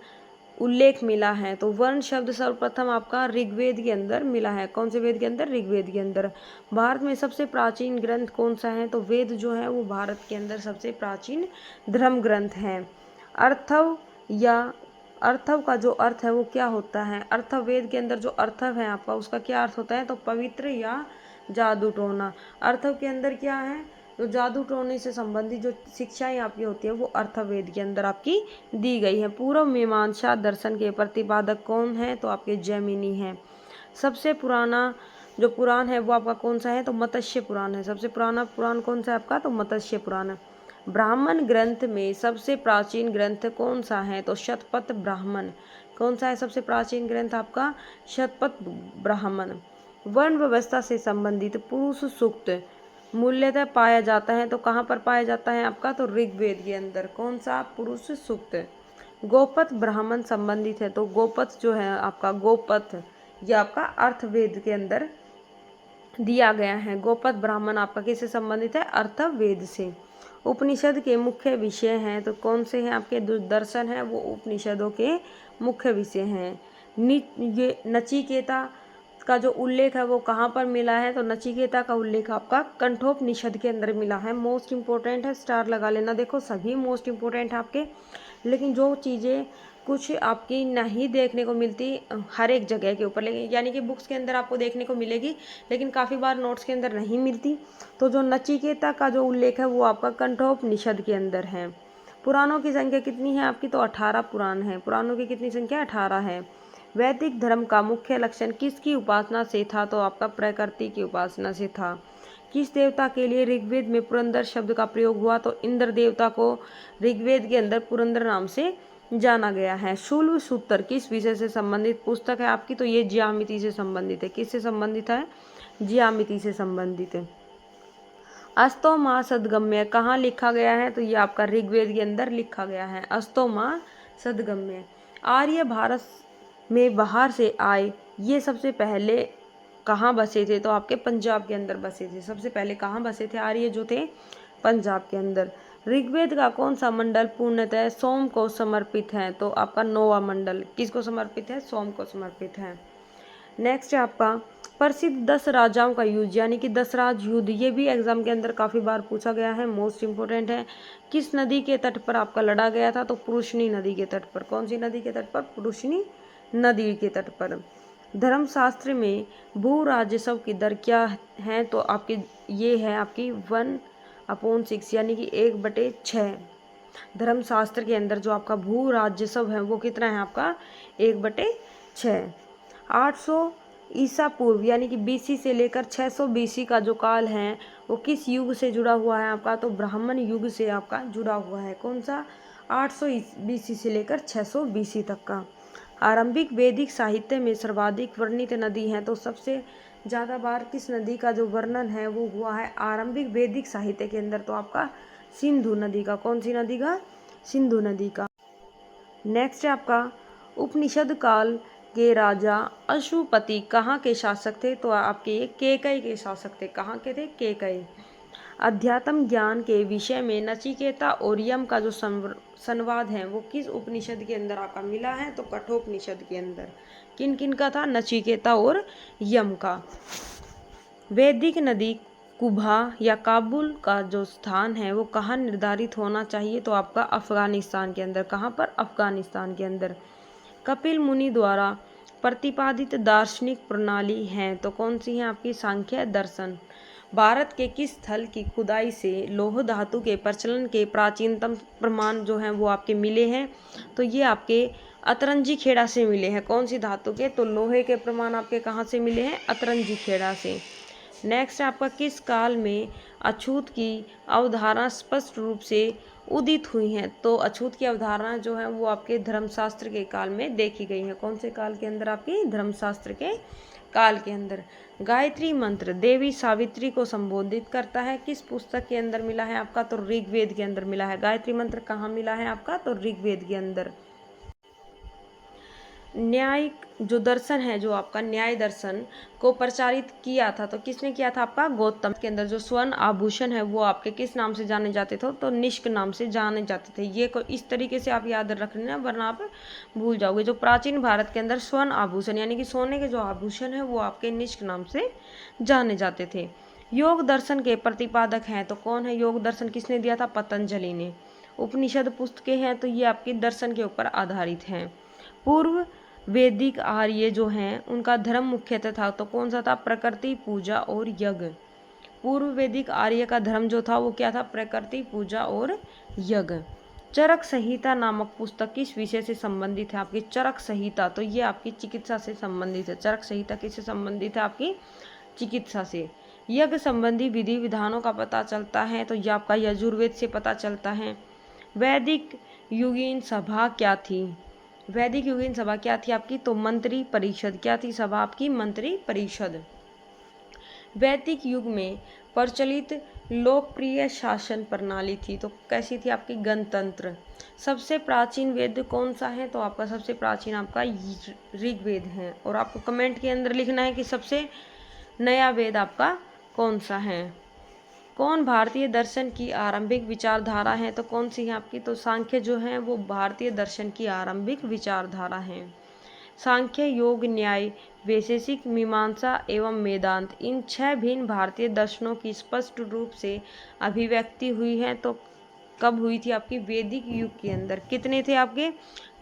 उल्लेख मिला है? तो वर्ण शब्द सर्वप्रथम आपका ऋग्वेद के अंदर मिला है। कौन से वेद के अंदर? ऋग्वेद के अंदर। भारत में सबसे प्राचीन ग्रंथ कौन सा है? तो वेद जो है वो भारत के अंदर सबसे प्राचीन धर्म ग्रंथ है। अर्थव या अर्थव का जो अर्थ है वो क्या होता है? अर्थव वेद के अंदर जो अर्थव है आपका उसका क्या अर्थ होता है? तो पवित्र या जादू टोना। अर्थव के अंदर क्या है? तो जादू टोने से संबंधित जो शिक्षाएं आपकी होती है वो अर्थवेद के अंदर आपकी दी गई है। पूर्व मीमांसा दर्शन के प्रतिपादक कौन है? तो आपके जैमिनी हैं। सबसे पुराना जो पुराण है वो आपका कौन सा है? तो मत्स्य पुराण है। सबसे पुराना पुराण कौन सा है आपका? तो मत्स्य पुराण। ब्राह्मण ग्रंथ में सबसे प्राचीन ग्रंथ कौन सा है? तो शतपथ ब्राह्मण। कौन सा है सबसे प्राचीन ग्रंथ आपका? शतपथ ब्राह्मण। वर्ण व्यवस्था से संबंधित पुरुष सूक्त मूल्यतः पाया जाता है, तो कहाँ पर पाया जाता है आपका? तो ऋग्वेद के अंदर। कौन सा? पुरुष सूक्त। गोपथ ब्राह्मण संबंधित है, तो गोपथ जो है आपका गोपथ यह आपका अर्थवेद के अंदर दिया गया है। गोपथ ब्राह्मण आपका किससे संबंधित है? अर्थवेद से। उपनिषद के मुख्य विषय हैं तो कौन से हैं आपके? जो दर्शन है वो उपनिषदों के मुख्य विषय हैं। ये नचिकेता का जो उल्लेख है वो कहाँ पर मिला है? तो नचिकेता का उल्लेख आपका कंठोपनिषद के अंदर मिला है। मोस्ट इंपॉर्टेंट है, स्टार लगा लेना। देखो सभी मोस्ट इंपॉर्टेंट है आपके, लेकिन जो चीज़ें कुछ आपकी नहीं देखने को मिलती हर एक जगह के ऊपर, लेकिन यानी कि बुक्स के अंदर आपको देखने को मिलेगी लेकिन काफ़ी बार नोट्स के अंदर नहीं मिलती। तो जो नचिकेता का जो उल्लेख है वो आपका कंठोपनिषद के अंदर है। पुराणों की संख्या कितनी है आपकी? तो 18 पुराण है। पुराणों की कितनी संख्या? 18 है। वैदिक धर्म का मुख्य लक्षण किसकी उपासना से था? तो आपका प्रकृति की उपासना से था। किस देवता के लिए ऋग्वेद में पुरंदर शब्द का प्रयोग हुआ? तो इंद्र देवता को ऋग्वेद के अंदर पुरंदर नाम से जाना गया है। शूल सूत्र किस विषय से संबंधित पुस्तक है आपकी? तो ये ज्यामिति से संबंधित है। किससे संबंधित है? ज्यामिति से संबंधित है। अस्तो माँ सदगम्य कहाँ लिखा गया है? तो ये आपका ऋग्वेद के अंदर लिखा गया है, अस्तो माँ सदगम्य। आर्य भारत में बाहर से आए, ये सबसे पहले कहाँ बसे थे? तो आपके पंजाब के अंदर बसे थे। सबसे पहले कहाँ बसे थे आर्य जो थे? पंजाब के अंदर। ऋग्वेद का कौन सा मंडल पूर्णतः सोम को समर्पित है? तो आपका 9वां मंडल किसको समर्पित है? सोम को समर्पित है। नेक्स्ट है आपका प्रसिद्ध 10 राजाओं का युद्ध, यानी कि 10 राज युद्ध, ये भी एग्जाम के अंदर काफी बार पूछा गया है, मोस्ट इंपोर्टेंट है। किस नदी के तट पर आपका लड़ा गया था? तो पुरुषनी नदी के तट पर। कौन सी नदी के तट पर? पुरुषनी नदी के तट पर। धर्मशास्त्र में भू राजस्व की दर क्या है? तो आपकी ये है आपकी 1/6, यानी कि 1/6। धर्मशास्त्र के अंदर जो आपका भू राजस्व है वो कितना है आपका? 1/6। 800 ईसा पूर्व यानी कि बीसी से लेकर 600 बीसी का जो काल है वो किस युग से जुड़ा हुआ है आपका? तो ब्राह्मण युग से आपका जुड़ा हुआ है। कौन सा? 800 बीसी से लेकर 600 बीसी तक का। आरंभिक वैदिक साहित्य में सर्वाधिक वर्णित नदी है, तो सबसे ज़्यादा बार किस नदी का जो वर्णन है वो हुआ है आरंभिक वैदिक साहित्य के अंदर? तो आपका सिंधु नदी का। कौन सी नदी का? सिंधु नदी का। नेक्स्ट है आपका उपनिषद काल के राजा अशुपति कहाँ के शासक थे? तो आपके ये केकई के शासक थे। कहाँ के थे? केकई। अध्यात्म ज्ञान के विषय में नचिकेता और यम का जो संवाद है वो किस उपनिषद के अंदर आपका मिला है? तो कठोपनिषद के अंदर। किन किन का था? नचिकेता और यम का। वैदिक नदी कुबा या काबुल का जो स्थान है वो कहाँ निर्धारित होना चाहिए? तो आपका अफगानिस्तान के अंदर। कहाँ पर? अफगानिस्तान के अंदर। कपिल मुनि द्वारा प्रतिपादित दार्शनिक प्रणाली है, तो कौन सी है आपकी? सांख्य दर्शन। भारत के किस स्थल की खुदाई से लौह धातु के प्रचलन के प्राचीनतम प्रमाण जो हैं वो आपके मिले हैं? तो ये आपके अतरंजी खेड़ा से मिले हैं। कौन सी धातु के? तो लोहे के प्रमाण आपके कहाँ से मिले हैं? अतरंजी खेड़ा से। नेक्स्ट आपका किस काल में अछूत की अवधारणा स्पष्ट रूप से उदित हुई हैं? तो अछूत की अवधारणा जो है वो आपके धर्मशास्त्र के काल में देखी गई है। कौन से काल के अंदर? आपकी धर्मशास्त्र के काल के अंदर। गायत्री मंत्र देवी सावित्री को संबोधित करता है, किस पुस्तक के अंदर मिला है आपका? तो ऋग्वेद के अंदर मिला है। गायत्री मंत्र कहाँ मिला है आपका? तो ऋग्वेद के अंदर। न्यायिक जो दर्शन है, जो आपका न्याय दर्शन को प्रचारित किया था, तो किसने किया था? आपका गौतम। के अंदर जो स्वर्ण आभूषण है वो आपके किस नाम से जाने जाते थे? तो निष्क नाम से जाने जाते थे। ये को इस तरीके से आप याद रख लेना, वरना आप भूल जाओगे। जो प्राचीन भारत के अंदर स्वर्ण आभूषण यानी कि सोने के जो आभूषण है वो आपके निष्क नाम से जाने जाते थे। योग दर्शन के प्रतिपादक हैं, तो कौन है? योग दर्शन किसने दिया था? पतंजलि ने। उपनिषद पुस्तकें हैं तो ये आपके दर्शन के ऊपर आधारित हैं। पूर्व वैदिक आर्य जो हैं उनका धर्म मुख्यतः था, तो कौन सा था? प्रकृति पूजा और यज्ञ। पूर्व वैदिक आर्य का धर्म जो था वो क्या था? प्रकृति पूजा और यज्ञ। चरक संहिता नामक पुस्तक किस विषय से संबंधित है? आपकी चरक संहिता, तो ये आपकी चिकित्सा से संबंधित है। चरक संहिता किससे संबंधित है? आपकी चिकित्सा से। यज्ञ संबंधी विधि विधानों का पता चलता है, तो ये आपका यजुर्वेद से पता चलता है। वैदिक युगीन सभा क्या थी? वैदिक युगीन सभा क्या थी आपकी? तो मंत्री परिषद। क्या थी सभा आपकी? मंत्री परिषद। वैदिक युग में प्रचलित लोकप्रिय शासन प्रणाली थी, तो कैसी थी आपकी? गणतंत्र। सबसे प्राचीन वेद कौन सा है? तो आपका सबसे प्राचीन आपका ऋग्वेद है। और आपको कमेंट के अंदर लिखना है कि सबसे नया वेद आपका कौन सा है। कौन भारतीय दर्शन की आरंभिक विचारधारा है? तो कौन सी है आपकी? तो सांख्य जो है वो भारतीय दर्शन की आरंभिक विचारधारा है। सांख्य, योग, न्याय, वैशेषिक, मीमांसा एवं वेदांत, इन 6 भिन्न भारतीय दर्शनों की स्पष्ट रूप से अभिव्यक्ति हुई है। तो कब हुई थी आपकी? वैदिक युग के अंदर। कितने थे आपके?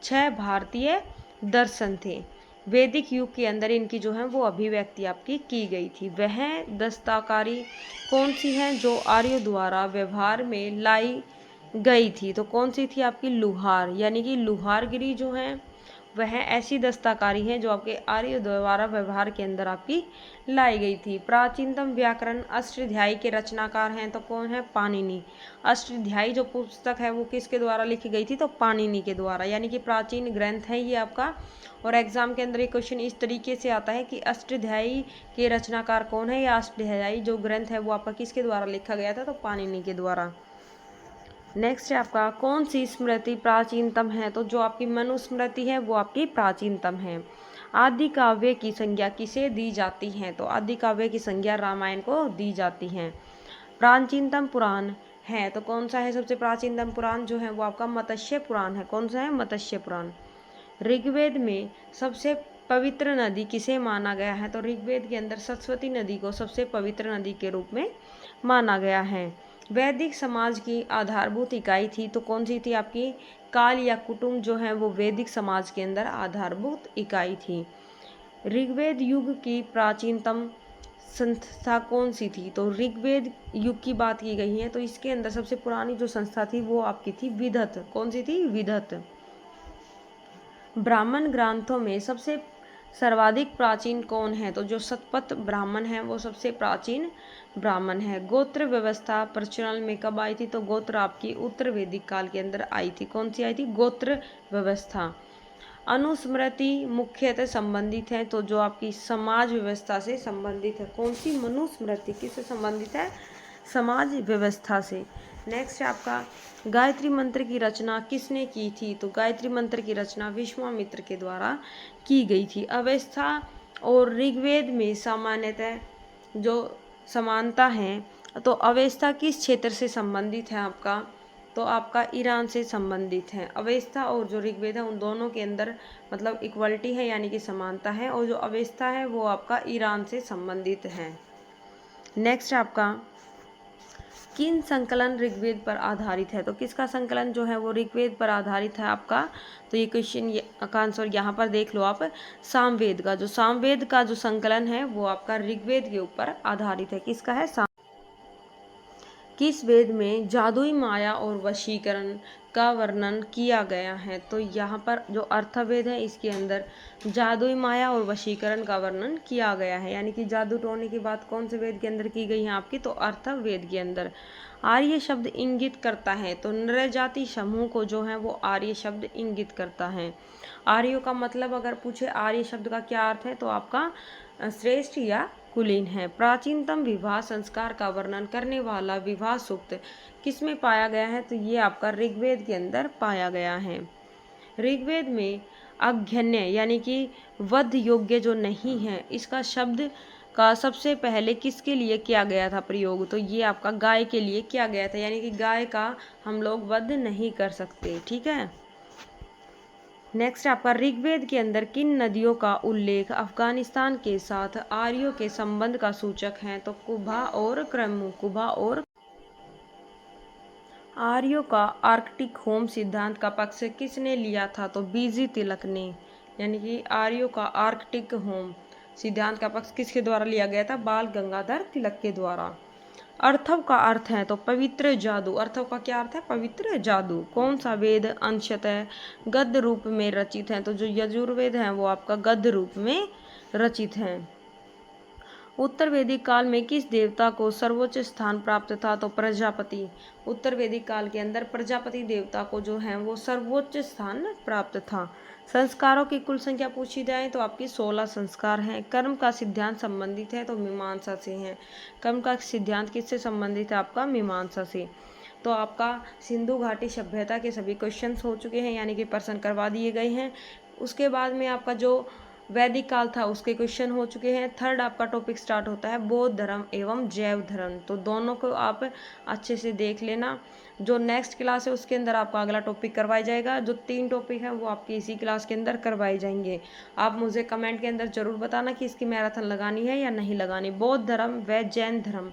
6 भारतीय दर्शन थे। वैदिक युग के अंदर इनकी जो है वो अभिव्यक्ति आपकी की गई थी। वह दस्तकारी कौन सी है जो आर्यों द्वारा व्यवहार में लाई गई थी? तो कौन सी थी आपकी? लुहार, यानी कि लुहारगिरी जो है वह ऐसी दस्तकारी है जो आपके आर्य द्वारा व्यवहार के अंदर आपकी लाई गई थी। प्राचीनतम व्याकरण अष्टाध्यायी के रचनाकार हैं तो कौन है? पाणिनि। अष्टाध्यायी जो पुस्तक है वो किसके द्वारा लिखी गई थी? तो पाणिनि के द्वारा, यानी कि प्राचीन ग्रंथ है ये आपका। और एग्जाम के अंदर एक क्वेश्चन इस तरीके से आता है कि अष्टाध्यायी के रचनाकार कौन है, या अष्टाध्यायी जो ग्रंथ है वो आपका किसके द्वारा लिखा गया था? तो पाणिनि के द्वारा। नेक्स्ट है आपका, कौन सी स्मृति प्राचीनतम है? तो जो आपकी मनुस्मृति है वो आपकी प्राचीनतम है। आदि काव्य की संज्ञा किसे दी जाती है? तो आदि काव्य की संज्ञा रामायण को दी जाती है। प्राचीनतम पुराण है तो कौन सा है? सबसे प्राचीनतम पुराण जो है वो आपका मत्स्य पुराण है। कौन सा है? मत्स्य पुराण। ऋग्वेद में सबसे पवित्र नदी किसे माना गया है? तो ऋग्वेद के अंदर सरस्वती नदी को सबसे पवित्र नदी के रूप में माना गया है। वैदिक समाज की आधारभूत इकाई थी तो कौन सी थी आपकी? काल या कुटुंब जो है वो वैदिक समाज के अंदर आधारभूत इकाई थी। ऋग्वेद युग की प्राचीनतम संस्था कौन सी थी? तो ऋग्वेद युग की बात की गई है तो इसके अंदर सबसे पुरानी जो संस्था थी वो आपकी थी विदत। कौन सी थी? विदत। ब्राह्मण ग्रंथों में सबसे सर्वाधिक प्राचीन कौन है? तो जो शतपथ ब्राह्मण है वो सबसे प्राचीन ब्राह्मण है। गोत्र व्यवस्था प्रचलन में कब आई थी? तो गोत्र आपकी उत्तर वैदिक काल के अंदर आई थी। कौन सी आई थी? गोत्र व्यवस्था। अनुस्मृति मुख्यतः संबंधित है तो जो आपकी समाज व्यवस्था से संबंधित है। कौन सी? मनुस्मृति किससे संबंधित है? समाज व्यवस्था से। नेक्स्ट है आपका, गायत्री मंत्र की रचना किसने की थी? तो गायत्री मंत्र की रचना विश्वामित्र के द्वारा की गई थी। अवस्था और ऋग्वेद में सामान्यतः जो समानता है, तो अवस्था किस क्षेत्र से संबंधित है आपका? तो आपका ईरान से संबंधित है। अवस्था और जो ऋग्वेद है उन दोनों के अंदर मतलब इक्वलिटी है, यानी कि समानता है, और जो अवस्था है वो आपका ईरान से संबंधित है। नेक्स्ट आपका, किन संकलन ऋग्वेद पर आधारित है? तो किसका संकलन जो है वो ऋग्वेद पर आधारित है आपका? तो ये क्वेश्चन का आंसर यहाँ पर देख लो आप। सामवेद का जो संकलन है वो आपका ऋग्वेद के ऊपर आधारित है। किसका है? किस वेद में जादुई माया और वशीकरण का वर्णन किया गया है? तो यहाँ पर जो अर्थवेद है इसके अंदर जादुई माया और वशीकरण का वर्णन किया गया है, यानी कि जादू टोने की बात कौन से वेद के अंदर की गई है आपकी? तो अर्थवेद के अंदर। आर्य शब्द इंगित करता है तो नर जाति समूह को जो है वो आर्य शब्द इंगित करता है। आर्यों का मतलब अगर पूछे आर्य शब्द का क्या अर्थ है तो आपका श्रेष्ठ या कुलीन है। प्राचीनतम विवाह संस्कार का वर्णन करने वाला विवाह सूक्त किसमें पाया गया है? तो ये आपका ऋग्वेद के अंदर पाया गया है। ऋग्वेद में अघन्य यानी कि वध योग्य जो नहीं है, इसका शब्द का सबसे पहले किसके लिए किया गया था प्रयोग? तो ये आपका गाय के लिए किया गया था, यानी कि गाय का हम लोग वध नहीं कर सकते। ठीक है। नेक्स्ट आपका, ऋग्वेद के अंदर किन नदियों का उल्लेख अफगानिस्तान के साथ आर्यों के संबंध का सूचक है? तो कुभा और क्रमु। कुभा और आर्यों का आर्कटिक होम सिद्धांत का पक्ष किसने लिया था? तो बीजी तिलक ने, यानी कि आर्यों का आर्कटिक होम सिद्धांत का पक्ष किसके द्वारा लिया गया था? बाल गंगाधर तिलक के द्वारा। अर्थव का अर्थ है तो पवित्र जादू। अर्थव का क्या अर्थ है? पवित्र जादू। कौन सा वेद अंशतः गद्य रूप में रचित है? तो जो यजुर्वेद है वो आपका गद्य रूप में रचित है। उत्तर वैदिक काल में किस देवता को सर्वोच्च स्थान प्राप्त था? तो प्रजापति। उत्तर वैदिक काल के अंदर प्रजापति देवता को जो है वो सर्वोच्च स्थान प्राप्त था। संस्कारों की कुल संख्या पूछी जाए तो आपकी 16 संस्कार हैं। कर्म का सिद्धांत संबंधित है तो मीमांसा से है। कर्म का सिद्धांत किससे संबंधित है? आपका मीमांसा से। तो आपका सिंधु घाटी सभ्यता के सभी क्वेश्चंस हो चुके हैं, यानी कि प्रश्न करवा दिए गए हैं। उसके बाद में आपका जो वैदिक काल था उसके क्वेश्चन हो चुके हैं। थर्ड आपका टॉपिक स्टार्ट होता है बौद्ध धर्म एवं जैव धर्म, तो दोनों को आप अच्छे से देख लेना। जो नेक्स्ट क्लास है उसके अंदर आपका अगला टॉपिक करवाया जाएगा। जो 3 टॉपिक हैं वो आपकी इसी क्लास के अंदर करवाए जाएंगे। आप मुझे कमेंट के अंदर जरूर बताना कि इसकी मैराथन लगानी है या नहीं लगानी। बौद्ध धर्म व जैन धर्म।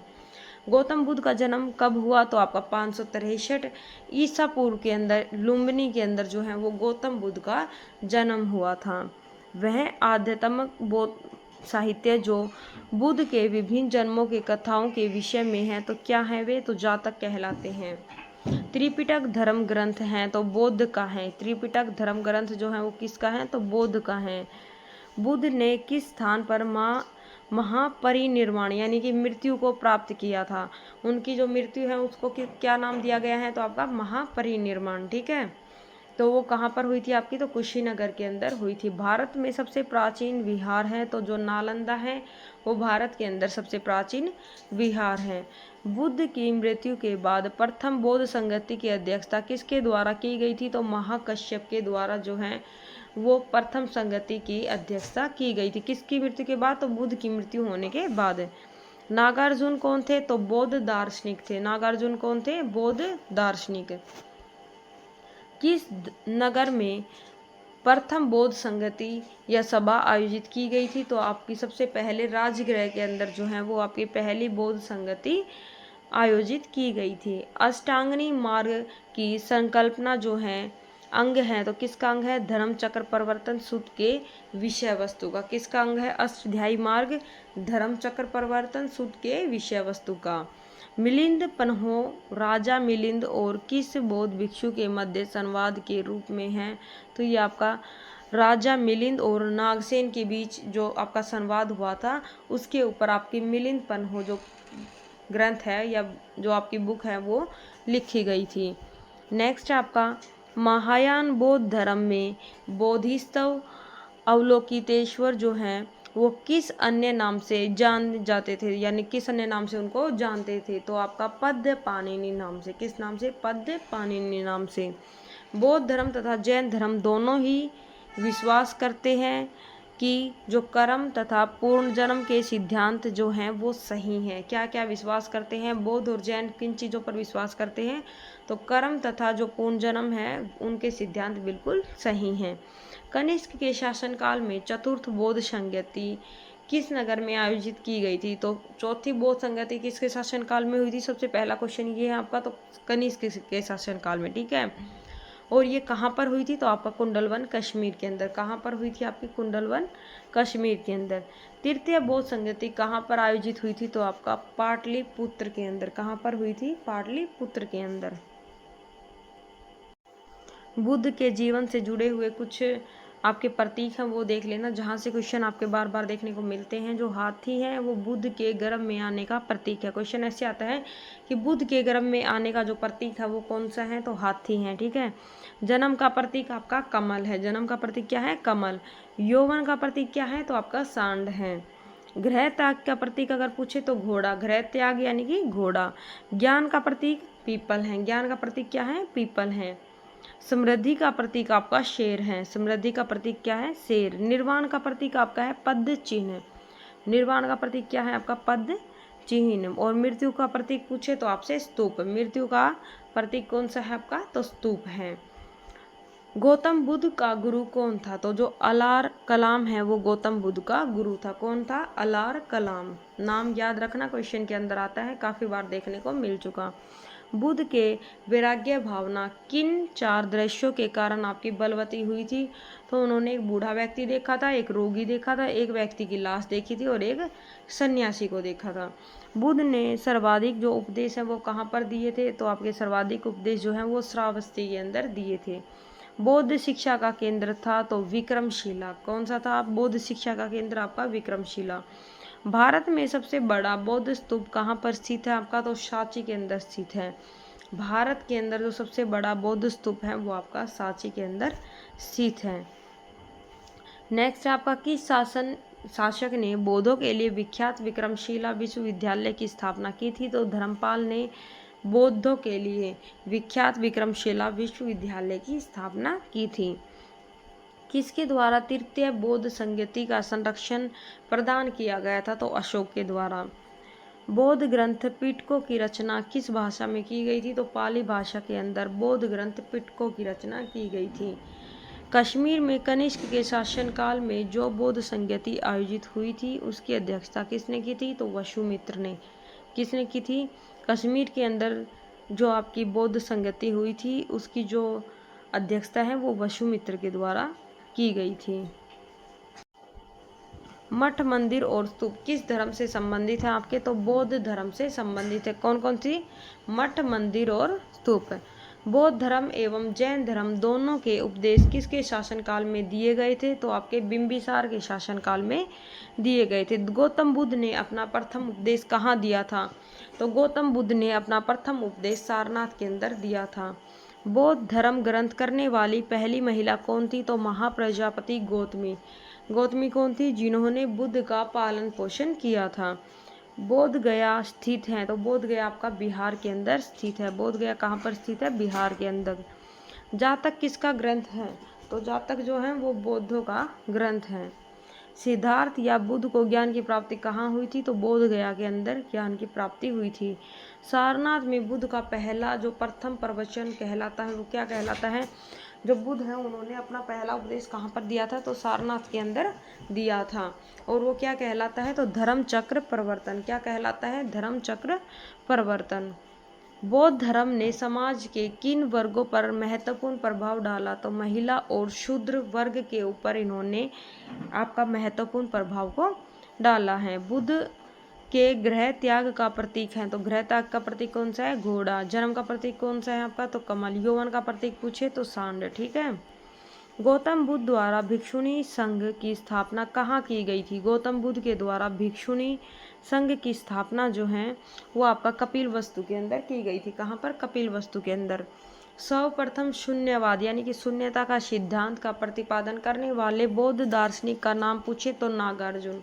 गौतम बुद्ध का जन्म कब हुआ, तो आपका 563 ईसा पूर्व के अंदर लुम्बिनी के अंदर जो है वो गौतम बुद्ध का जन्म हुआ था। वह आध्यात्मिक बौद्ध साहित्य जो बुद्ध के विभिन्न जन्मों के कथाओं के विषय में है, तो क्या है वे, तो जातक कहलाते हैं। त्रिपिटक धर्म ग्रंथ हैं तो बौद्ध का है। त्रिपिटक धर्म ग्रंथ जो है वो किसका है, तो बौद्ध का है। बुद्ध ने किस स्थान पर महापरिनिर्वाण यानी कि मृत्यु को प्राप्त किया था। उनकी जो मृत्यु है उसको क्या नाम दिया गया है, तो आपका महापरिनिर्वाण। ठीक है, तो वो कहाँ पर हुई थी आपकी, तो कुशीनगर के अंदर हुई थी। भारत में सबसे प्राचीन विहार है, तो जो नालंदा है वो भारत के अंदर सबसे प्राचीन विहार है। बुद्ध की मृत्यु के बाद प्रथम बौद्ध संगति की अध्यक्षता किसके द्वारा की गई थी, तो महाकश्यप के द्वारा जो है वो प्रथम संगति की अध्यक्षता की गई थी। किसकी मृत्यु के बाद, तो बुद्ध की मृत्यु होने के बाद। नागार्जुन कौन थे, तो बौद्ध दार्शनिक थे। नागार्जुन कौन थे, बौद्ध दार्शनिक। किस नगर में प्रथम बौद्ध संगति या सभा आयोजित की गई थी, तो आपकी सबसे पहले राजगृह के अंदर जो है वो आपकी पहली बौद्ध संगति आयोजित की गई थी। अष्टांगनी मार्ग की संकल्पना जो है अंग है, तो किसका अंग है, धर्म चक्र परिवर्तन सूत्र के विषय वस्तु का। किसका अंग है, अष्टाध्यायी मार्ग धर्म चक्र परिवर्तन सूत्र के विषय वस्तु का। मिलिंद पन्हो राजा मिलिंद और किस बौद्ध भिक्षु के मध्य संवाद के रूप में है, तो ये आपका राजा मिलिंद और नागसेन के बीच जो आपका संवाद हुआ था उसके ऊपर आपकी मिलिंद पन्हो जो ग्रंथ है या जो आपकी बुक है वो लिखी गई थी। नेक्स्ट आपका महायान बौद्ध धर्म में बोधिसत्व अवलोकितेश्वर जो हैं वो किस अन्य नाम से जान जाते थे, यानी किस अन्य नाम से उनको जानते थे, तो आपका पद्य पाणिनि नाम से। किस नाम से, पद्य पाणिनि नाम से। बौद्ध धर्म तथा जैन धर्म दोनों ही विश्वास करते हैं कि जो कर्म तथा पूर्ण जन्म के सिद्धांत जो हैं वो सही हैं। क्या क्या विश्वास करते हैं, बौद्ध और जैन किन चीज़ों पर विश्वास करते हैं, तो कर्म तथा जो पूर्ण जन्म है उनके सिद्धांत बिल्कुल सही हैं। कनिष्क के शासनकाल में चतुर्थ बौद्ध संगति किस नगर में आयोजित की गई थी, तो चौथी बौद्ध संगति किसके शासनकाल में हुई थी, सबसे पहला क्वेश्चन ये है आपका, तो कनिष्क के शासनकाल में। ठीक है, और ये कहाँ पर हुई थी, तो आपका कुंडलवन कश्मीर के अंदर। कहाँ पर हुई थी आपकी, कुंडलवन कश्मीर के अंदर। तृतीय बौद्ध संगति कहाँ पर आयोजित हुई थी, तो आपका पाटलिपुत्र के अंदर। कहाँ पर हुई थी, पाटलिपुत्र के अंदर। बुद्ध के जीवन से जुड़े हुए कुछ आपके प्रतीक हैं वो देख लेना, जहाँ से क्वेश्चन आपके बार बार देखने को मिलते हैं। जो हाथी है वो बुद्ध के गर्भ में आने का प्रतीक है। क्वेश्चन ऐसे आता है कि बुद्ध के गर्भ में आने का जो प्रतीक है वो कौन सा है, तो हाथी है। ठीक है, जन्म का प्रतीक आपका कमल है। जन्म का प्रतीक क्या है, कमल। यौवन का प्रतीक क्या है, तो आपका सांड है। गृह त्याग का प्रतीक अगर पूछे तो घोड़ा। गृह त्याग यानी कि घोड़ा। ज्ञान का प्रतीक पीपल है। ज्ञान का प्रतीक क्या है, पीपल है। समृद्धि का प्रतीक आपका शेर है। समृद्धि का प्रतीक क्या है, शेर। निर्वाण का प्रतीक आपका है पद्म चिन्ह। निर्वाण का प्रतीक क्या है आपका, पद्म चिन्ह। और मृत्यु का प्रतीक पूछे तो आपसे स्तूप। मृत्यु का प्रतीक कौन सा है आपका, तो स्तूप है। गौतम बुद्ध का गुरु कौन था, तो जो अलार कलाम है वो गौतम बुद्ध का गुरु था। कौन था, अलार कलाम। नाम याद रखना, क्वेश्चन के अंदर आता है, काफी बार देखने को मिल चुका। बुद्ध के वैराग्य भावना किन 4 दृश्यों के कारण आपकी बलवती हुई थी, तो उन्होंने एक बूढ़ा व्यक्ति देखा था, एक रोगी देखा था, एक व्यक्ति की लाश देखी थी और एक सन्यासी को देखा था। बुद्ध ने सर्वाधिक जो उपदेश है वो कहाँ पर दिए थे, तो आपके सर्वाधिक उपदेश जो है वो श्रावस्ती के अंदर दिए थे। बौद्ध शिक्षा का केंद्र था, तो विक्रमशिला। कौन सा था, बौद्ध शिक्षा का केंद्र आपका विक्रमशिला। भारत में सबसे बड़ा बौद्ध स्तूप कहाँ पर स्थित है आपका, तो सांची के अंदर स्थित है। भारत के अंदर जो सबसे बड़ा बौद्ध स्तूप है वो आपका सांची के अंदर स्थित है। नेक्स्ट आपका किस शासक ने बौद्धों के लिए विख्यात विक्रमशिला विश्वविद्यालय की स्थापना की थी, तो धर्मपाल ने बौद्धों के लिए विख्यात विक्रमशिला विश्वविद्यालय की स्थापना की थी। किसके द्वारा तृतीय बौद्ध संगति का संरक्षण प्रदान किया गया था? तो अशोक के द्वारा। बौद्ध ग्रंथ पिटकों की रचना किस भाषा में की गई थी? तो पाली भाषा के अंदर बौद्ध ग्रंथ पिटकों की रचना की गई थी। कश्मीर में कनिष्क के शासनकाल में जो बौद्ध संगति आयोजित हुई थी उसकी अध्यक्षता किसने की थी? तो वसुमित्र ने। किसने की थी? कश्मीर के अंदर जो आपकी बौद्ध संगति हुई थी उसकी जो अध्यक्षता है वो वसुमित्र के द्वारा की गई थी। मठ, मंदिर और स्तूप किस धर्म से संबंधित है आपके? तो बौद्ध धर्म से संबंधित है। कौन कौन सी? मठ, मंदिर और स्तूप। बौद्ध धर्म एवं जैन धर्म दोनों के उपदेश किसके शासनकाल में दिए गए थे? तो आपके बिंबिसार के शासनकाल में दिए गए थे। गौतम बुद्ध ने अपना प्रथम उपदेश कहाँ दिया था? तो गौतम बुद्ध ने अपना प्रथम उपदेश सारनाथ के अंदर दिया था। बौद्ध धर्म ग्रंथ करने वाली पहली महिला कौन थी? तो महाप्रजापति गौतमी। गौतमी कौन थी? जिन्होंने बुद्ध का पालन पोषण किया था। बोध गया स्थित है, तो बोध गया आपका बिहार के अंदर स्थित है। बोध गया कहाँ पर स्थित है? बिहार के अंदर। जातक किसका ग्रंथ है? तो जातक जो है वो बौद्धों का ग्रंथ है। सिद्धार्थ या बुद्ध को ज्ञान की प्राप्ति कहाँ हुई थी? तो बोध गया के अंदर ज्ञान की प्राप्ति हुई थी। सारनाथ में बुद्ध का पहला जो प्रथम प्रवचन कहलाता है वो क्या कहलाता है? जो बुद्ध है उन्होंने अपना पहला उपदेश कहाँ पर दिया था? तो सारनाथ के अंदर दिया था। और वो क्या कहलाता है? तो धर्म चक्र प्रवर्तन। क्या कहलाता है? धर्म चक्र प्रवर्तन। बौद्ध धर्म ने समाज के किन वर्गों पर महत्वपूर्ण प्रभाव डाला? तो महिला और शूद्र वर्ग के ऊपर इन्होंने आपका महत्वपूर्ण प्रभाव को डाला है। बुद्ध के गृह त्याग का प्रतीक है, तो गृह त्याग का प्रतीक कौन सा है? घोड़ा। जन्म का प्रतीक कौन सा है आपका? तो कमल। यौवन का प्रतीक पूछे तो सांड। ठीक है। गौतम बुद्ध द्वारा भिक्षुणी संघ की स्थापना कहाँ की गई थी? गौतम बुद्ध के द्वारा भिक्षुणी संघ की स्थापना जो है वो आपका कपिल वस्तु के अंदर की गई थी। कहाँ पर? कपिल वस्तु के अंदर। सर्वप्रथम शून्यवाद यानी कि शून्यता का सिद्धांत का प्रतिपादन करने वाले बौद्ध दार्शनिक का नाम पूछे तो नागार्जुन।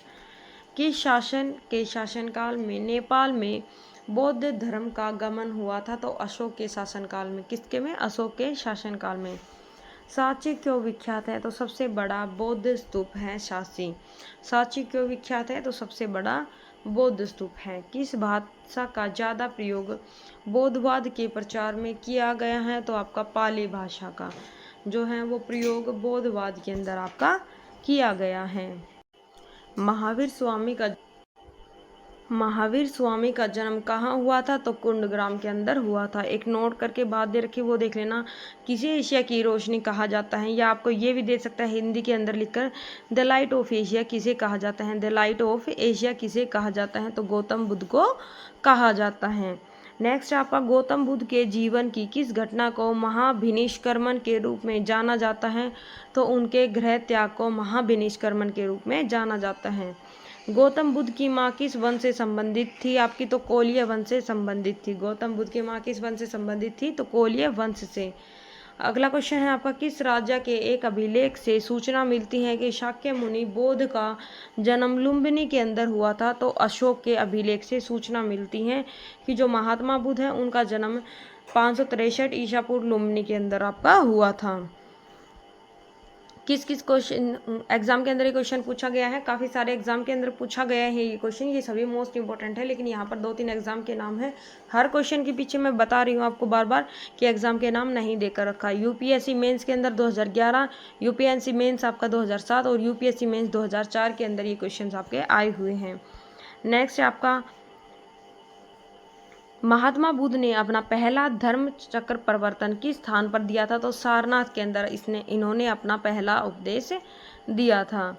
किस शासन के शासनकाल में नेपाल में बौद्ध धर्म का गमन हुआ था? तो अशोक के शासनकाल में। किसके में? अशोक के शासनकाल में। सांची क्यों विख्यात है? तो सबसे बड़ा बौद्ध स्तूप है सांची। सांची क्यों विख्यात है? तो सबसे बड़ा बौद्ध स्तूप है। किस भाषा का ज्यादा प्रयोग बौद्धवाद के प्रचार में किया गया है? तो आपका पाली भाषा का जो है वो प्रयोग बौद्धवाद के अंदर आपका किया गया है। महावीर स्वामी का जन्म कहाँ हुआ था? तो कुंडग्राम के अंदर हुआ था। एक नोट करके बात दे रखी वो देख लेना। किसे एशिया की रोशनी कहा जाता है? या आपको ये भी दे सकता है हिंदी के अंदर लिखकर, द लाइट ऑफ एशिया किसे कहा जाता है? द लाइट ऑफ एशिया किसे कहा जाता है? तो गौतम बुद्ध को कहा जाता है। नेक्स्ट आपका गौतम बुद्ध के जीवन की किस घटना को महाभिनिष्क्रमण के रूप में जाना जाता है? तो उनके गृह त्याग को महाभिनिष्क्रमण के रूप में जाना जाता है। गौतम बुद्ध की माँ किस वंश से संबंधित थी? आपकी तो कोलिय वंश से संबंधित थी। गौतम बुद्ध की माँ किस वंश से संबंधित थी? तो कोलिय वंश से। अगला क्वेश्चन है आपका, किस राजा के एक अभिलेख से सूचना मिलती है कि शाक्य मुनि बौद्ध का जन्म लुम्बिनी के अंदर हुआ था? तो अशोक के अभिलेख से सूचना मिलती है कि जो महात्मा बुद्ध है उनका जन्म 563 ईसा पूर्व लुम्बिनी के अंदर आपका हुआ था। किस किस क्वेश्चन एग्जाम के अंदर ये क्वेश्चन पूछा गया है? काफ़ी सारे एग्जाम के अंदर पूछा गया है ये क्वेश्चन। ये सभी मोस्ट इंपॉर्टेंट है, लेकिन यहाँ पर 2-3 एग्जाम के नाम है। हर क्वेश्चन के पीछे मैं बता रही हूँ आपको बार बार कि एग्जाम के नाम नहीं देकर रखा। यूपीएससी मेंस के अंदर 2011, यूपीएससी मेंस आपका 2007 और यूपीएससी मेंस 2004 के अंदर ये क्वेश्चन आपके आए हुए हैं। नेक्स्ट आपका, महात्मा बुद्ध ने अपना पहला धर्म चक्र प्रवर्तन किस स्थान पर दिया था? तो सारनाथ के अंदर इन्होंने अपना पहला उपदेश दिया था।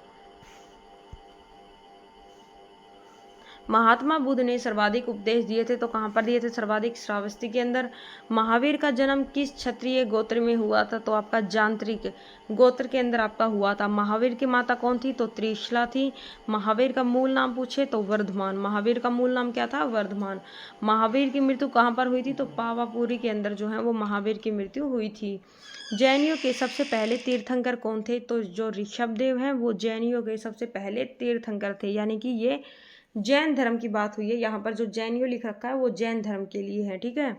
महात्मा बुद्ध ने सर्वाधिक उपदेश दिए थे, तो कहाँ पर दिए थे? सर्वाधिक श्रावस्ती के अंदर। महावीर का जन्म किस क्षत्रिय गोत्र में हुआ था? तो आपका जांत्रिक गोत्र के अंदर आपका हुआ था। महावीर की माता कौन थी? तो त्रिशला थी। महावीर का मूल नाम पूछे तो वर्धमान। महावीर का मूल नाम क्या था? वर्धमान। महावीर की मृत्यु कहाँ पर हुई थी? तो पावापुरी के अंदर जो है वो महावीर की मृत्यु हुई थी। जैनियों के सबसे पहले तीर्थंकर कौन थे? तो जो ऋषभदेव हैं वो जैनियों के सबसे पहले तीर्थंकर थे, यानी कि ये जैन धर्म की बात हुई है, यहाँ पर जो जैन लिख रखा है वो जैन धर्म के लिए है, ठीक है।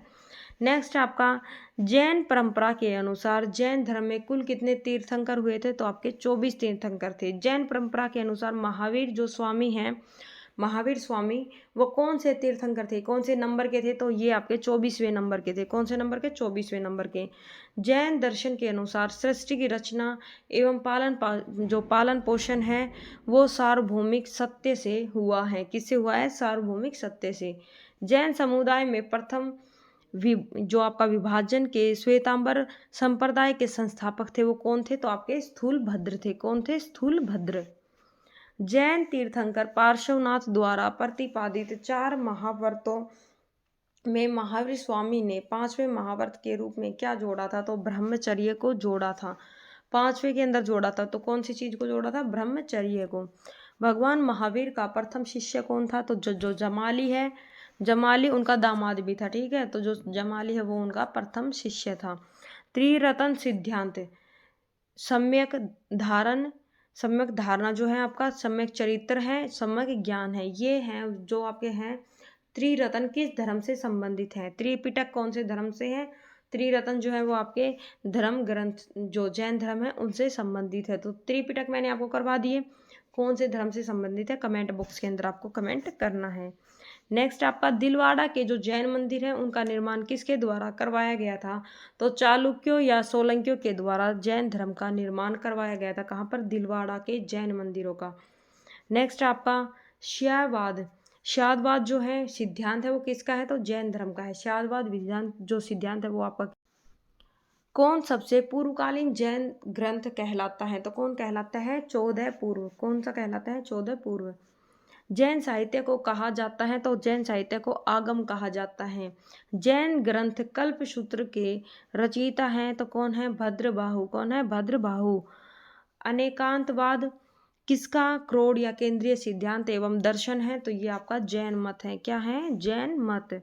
नेक्स्ट आपका जैन परंपरा के अनुसार जैन धर्म में कुल कितने तीर्थंकर हुए थे, तो आपके 24 तीर्थंकर थे। जैन परंपरा के अनुसार महावीर जो स्वामी हैं, महावीर स्वामी वो कौन से तीर्थंकर थे, कौन से नंबर के थे, तो ये आपके 24वें नंबर के थे। कौन से नंबर के? 24वें नंबर के। जैन दर्शन के अनुसार सृष्टि की रचना एवं जो पालन पोषण है वो सार्वभौमिक सत्य से हुआ है। किससे हुआ है? सार्वभौमिक सत्य से। जैन समुदाय में प्रथम जो आपका विभाजन के श्वेतांबर संप्रदाय के संस्थापक थे वो कौन थे, तो आपके स्थूलभद्र थे। कौन थे? स्थूलभद्र। जैन तीर्थंकर पार्श्वनाथ द्वारा प्रतिपादित 4 महाव्रतों में महावीर स्वामी ने 5वें महाव्रत के रूप में क्या जोड़ा था, तो ब्रह्मचर्य को जोड़ा था। 5वें के अंदर जोड़ा था, तो कौन सी चीज को जोड़ा था? ब्रह्मचर्य को। भगवान महावीर का प्रथम शिष्य कौन था, तो जो जमाली है, जमाली उनका दामाद भी था, ठीक है। तो जो जमाली है वो उनका प्रथम शिष्य था। त्रिरत्न सिद्धांत, सम्यक धारण, सम्यक धारणा जो है आपका, सम्यक चरित्र है, सम्यक ज्ञान है, ये हैं जो आपके हैं त्रिरत्न किस धर्म से संबंधित है। त्रिपिटक कौन से धर्म से है? त्रिरत्न जो है वो आपके धर्म ग्रंथ जो जैन धर्म है उनसे संबंधित है। तो त्रिपिटक मैंने आपको करवा दिए, कौन से धर्म से संबंधित है कमेंट बॉक्स के अंदर आपको कमेंट करना है। नेक्स्ट आपका दिलवाड़ा के जो जैन मंदिर है उनका निर्माण किसके द्वारा करवाया गया था, तो चालुक्यों या सोलंकियों के द्वारा जैन धर्म का निर्माण करवाया गया था। कहाँ पर? दिलवाड़ा के जैन मंदिरों का। नेक्स्ट आपका श्यावाद, श्यादवाद जो है सिद्धांत है वो किसका है, तो जैन धर्म का है। श्यादवाद विधांत जो सिद्धांत है वो आपका कौन सबसे पूर्वकालीन जैन ग्रंथ कहलाता है, तो कौन कहलाता है? 14 पूर्व। कौन सा कहलाता है? 14 पूर्व। जैन साहित्य को कहा जाता है, तो जैन साहित्य को आगम कहा जाता है। जैन ग्रंथ कल्पसूत्र के रचयिता हैं, तो कौन है? भद्रबाहु। कौन है? भद्रबाहु। अनेकांतवाद किसका क्रोड या केंद्रीय सिद्धांत एवं दर्शन है, तो ये आपका जैन मत है। क्या है? जैन मत।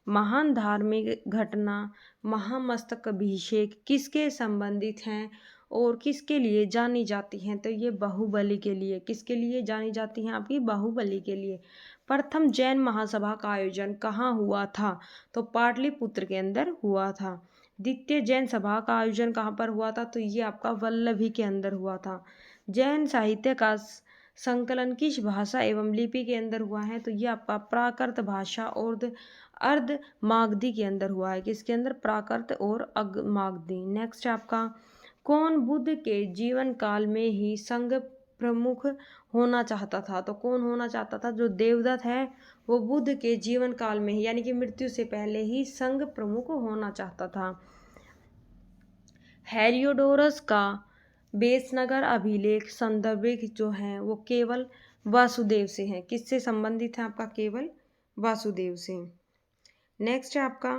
महान धार्मिक घटना महामस्तकाभिषेक किसके संबंधित हैं और किसके लिए जानी जाती हैं, तो ये बाहुबली के लिए। किसके लिए जानी जाती हैं? आपकी बाहुबली के लिए। प्रथम जैन महासभा का आयोजन कहाँ हुआ था, तो पाटलिपुत्र के अंदर हुआ था। द्वितीय जैन सभा का आयोजन कहाँ पर हुआ था, तो ये आपका वल्लभी के अंदर हुआ था। जैन साहित्य का संकलन किस भाषा एवं लिपि के अंदर हुआ है, तो ये आपका प्राकृत भाषा और अर्ध मागधी के अंदर हुआ है। किसके अंदर? प्राकृत और मागधी। नेक्स्ट आपका कौन बुद्ध के जीवन काल में ही संघ प्रमुख होना चाहता था, तो कौन होना चाहता था? जो देवदत्त है वो बुद्ध के जीवन काल में ही यानी कि मृत्यु से पहले ही संघ प्रमुख होना चाहता था। हेलियोडोरस का बेसनगर अभिलेख संदर्भिक जो है वो केवल वासुदेव से है। किससे संबंधित है आपका? केवल वासुदेव से। नेक्स्ट है आपका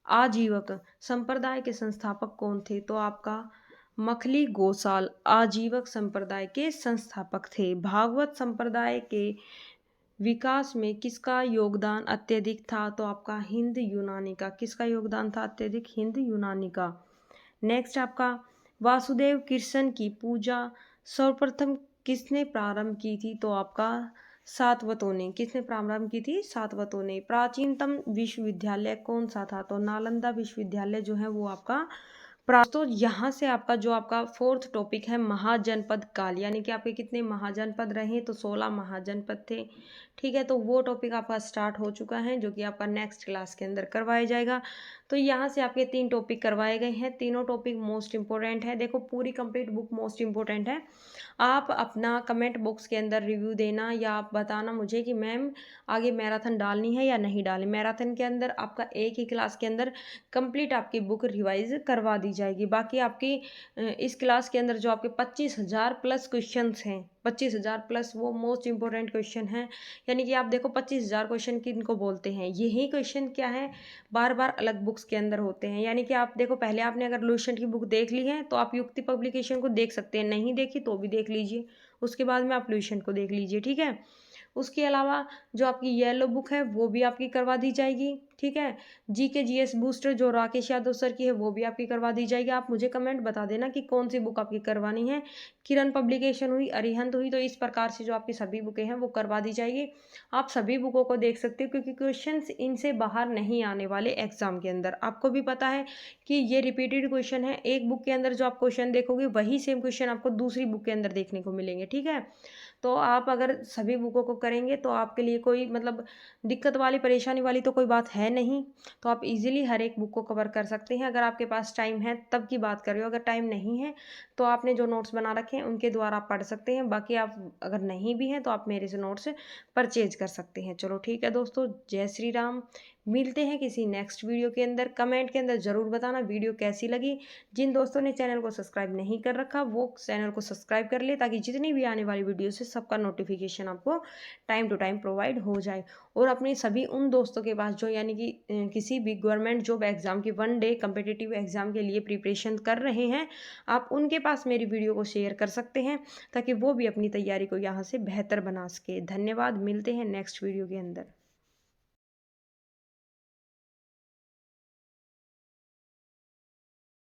आजीवक संप्रदाय के संस्थापक कौन थे, तो आपका मखली गोसाल आजीवक संप्रदाय के संस्थापक थे। भागवत संप्रदाय के विकास में किसका योगदान अत्यधिक था, तो आपका हिंद यूनानी का। किसका योगदान था अत्यधिक? हिंद यूनानी का। नेक्स्ट आपका वासुदेव कृष्ण की पूजा सर्वप्रथम किसने प्रारंभ की थी, तो आपका सातवतों ने। किसने प्रारंभ की थी? सातवतों ने। प्राचीनतम विश्वविद्यालय कौन सा था, तो नालंदा विश्वविद्यालय जो है वो आपका तो यहाँ से आपका जो आपका फोर्थ टॉपिक है महाजनपद काल, यानी कि आपके कितने महाजनपद रहे, तो 16 महाजनपद थे, ठीक है। तो वो टॉपिक आपका स्टार्ट हो चुका है जो कि आपका नेक्स्ट क्लास के अंदर करवाया जाएगा। तो यहाँ से आपके 3 टॉपिक करवाए गए हैं, तीनों टॉपिक मोस्ट इंपॉर्टेंट है। देखो पूरी कंप्लीट बुक मोस्ट इंपॉर्टेंट है। आप अपना कमेंट बॉक्स के अंदर रिव्यू देना या आप बताना मुझे कि मैम आगे मैराथन डालनी है या नहीं डालनी। मैराथन के अंदर आपका एक ही क्लास के अंदर कंप्लीट आपकी बुक रिवाइज करवा दी जाएगी। बाकी आपकी इस क्लास के अंदर जो आपके 25,000 प्लस क्वेश्चंस हैं, 25,000 प्लस वो मोस्ट इंपॉर्टेंट क्वेश्चन हैं। यानी कि आप देखो 25,000 क्वेश्चन किनको बोलते हैं, यही क्वेश्चन क्या है बार बार अलग बुक्स के अंदर होते हैं। यानी कि आप देखो पहले आपने अगर लुसेंट की बुक देख ली है तो आप युक्ति पब्लिकेशन को देख सकते हैं, नहीं देखी तो भी देख लीजिए, उसके बाद में आप लुसेंट को देख लीजिए, ठीक है। उसके अलावा जो आपकी येलो बुक है वो भी आपकी करवा दी जाएगी, ठीक है। जीके जीएस बूस्टर जो राकेश यादव सर की है वो भी आपकी करवा दी जाएगी। आप मुझे कमेंट बता देना कि कौन सी बुक आपकी करवानी है। किरण पब्लिकेशन हुई, अरिहंत हुई, तो इस प्रकार से जो आपकी सभी बुकें हैं वो करवा दी जाएगी। आप सभी बुकों को देख सकते हो क्योंकि क्वेश्चंस इनसे बाहर नहीं आने वाले एग्जाम के अंदर। आपको भी पता है कि ये रिपीटेड क्वेश्चन है, एक बुक के अंदर जो आप क्वेश्चन देखोगे वही सेम क्वेश्चन आपको दूसरी बुक के अंदर देखने को मिलेंगे, ठीक है। तो आप अगर सभी बुकों को करेंगे तो आपके लिए कोई मतलब दिक्कत वाली, परेशानी वाली तो कोई बात है नहीं। तो आप इजीली हर एक बुक को कवर कर सकते हैं। अगर आपके पास टाइम है तब की बात कर रही हो, अगर टाइम नहीं है तो आपने जो नोट्स बना रखे हैं उनके द्वारा आप पढ़ सकते हैं। बाकी आप अगर नहीं भी हैं तो आप मेरे से नोट्स परचेज कर सकते हैं। चलो ठीक है दोस्तों, जय श्री राम। मिलते हैं किसी नेक्स्ट वीडियो के अंदर। कमेंट के अंदर ज़रूर बताना वीडियो कैसी लगी। जिन दोस्तों ने चैनल को सब्सक्राइब नहीं कर रखा वो चैनल को सब्सक्राइब कर ले, ताकि जितनी भी आने वाली वीडियो से सबका नोटिफिकेशन आपको टाइम टू टाइम प्रोवाइड हो जाए। और अपने सभी उन दोस्तों के पास जो यानी कि किसी भी गवर्नमेंट जॉब एग्ज़ाम की 1 डे कम्पिटिटिव एग्ज़ाम के लिए प्रिपरेशन कर रहे हैं, आप उनके पास मेरी वीडियो को शेयर कर सकते हैं, ताकि वो भी अपनी तैयारी को यहाँ से बेहतर बना सके। धन्यवाद, मिलते हैं नेक्स्ट वीडियो के अंदर।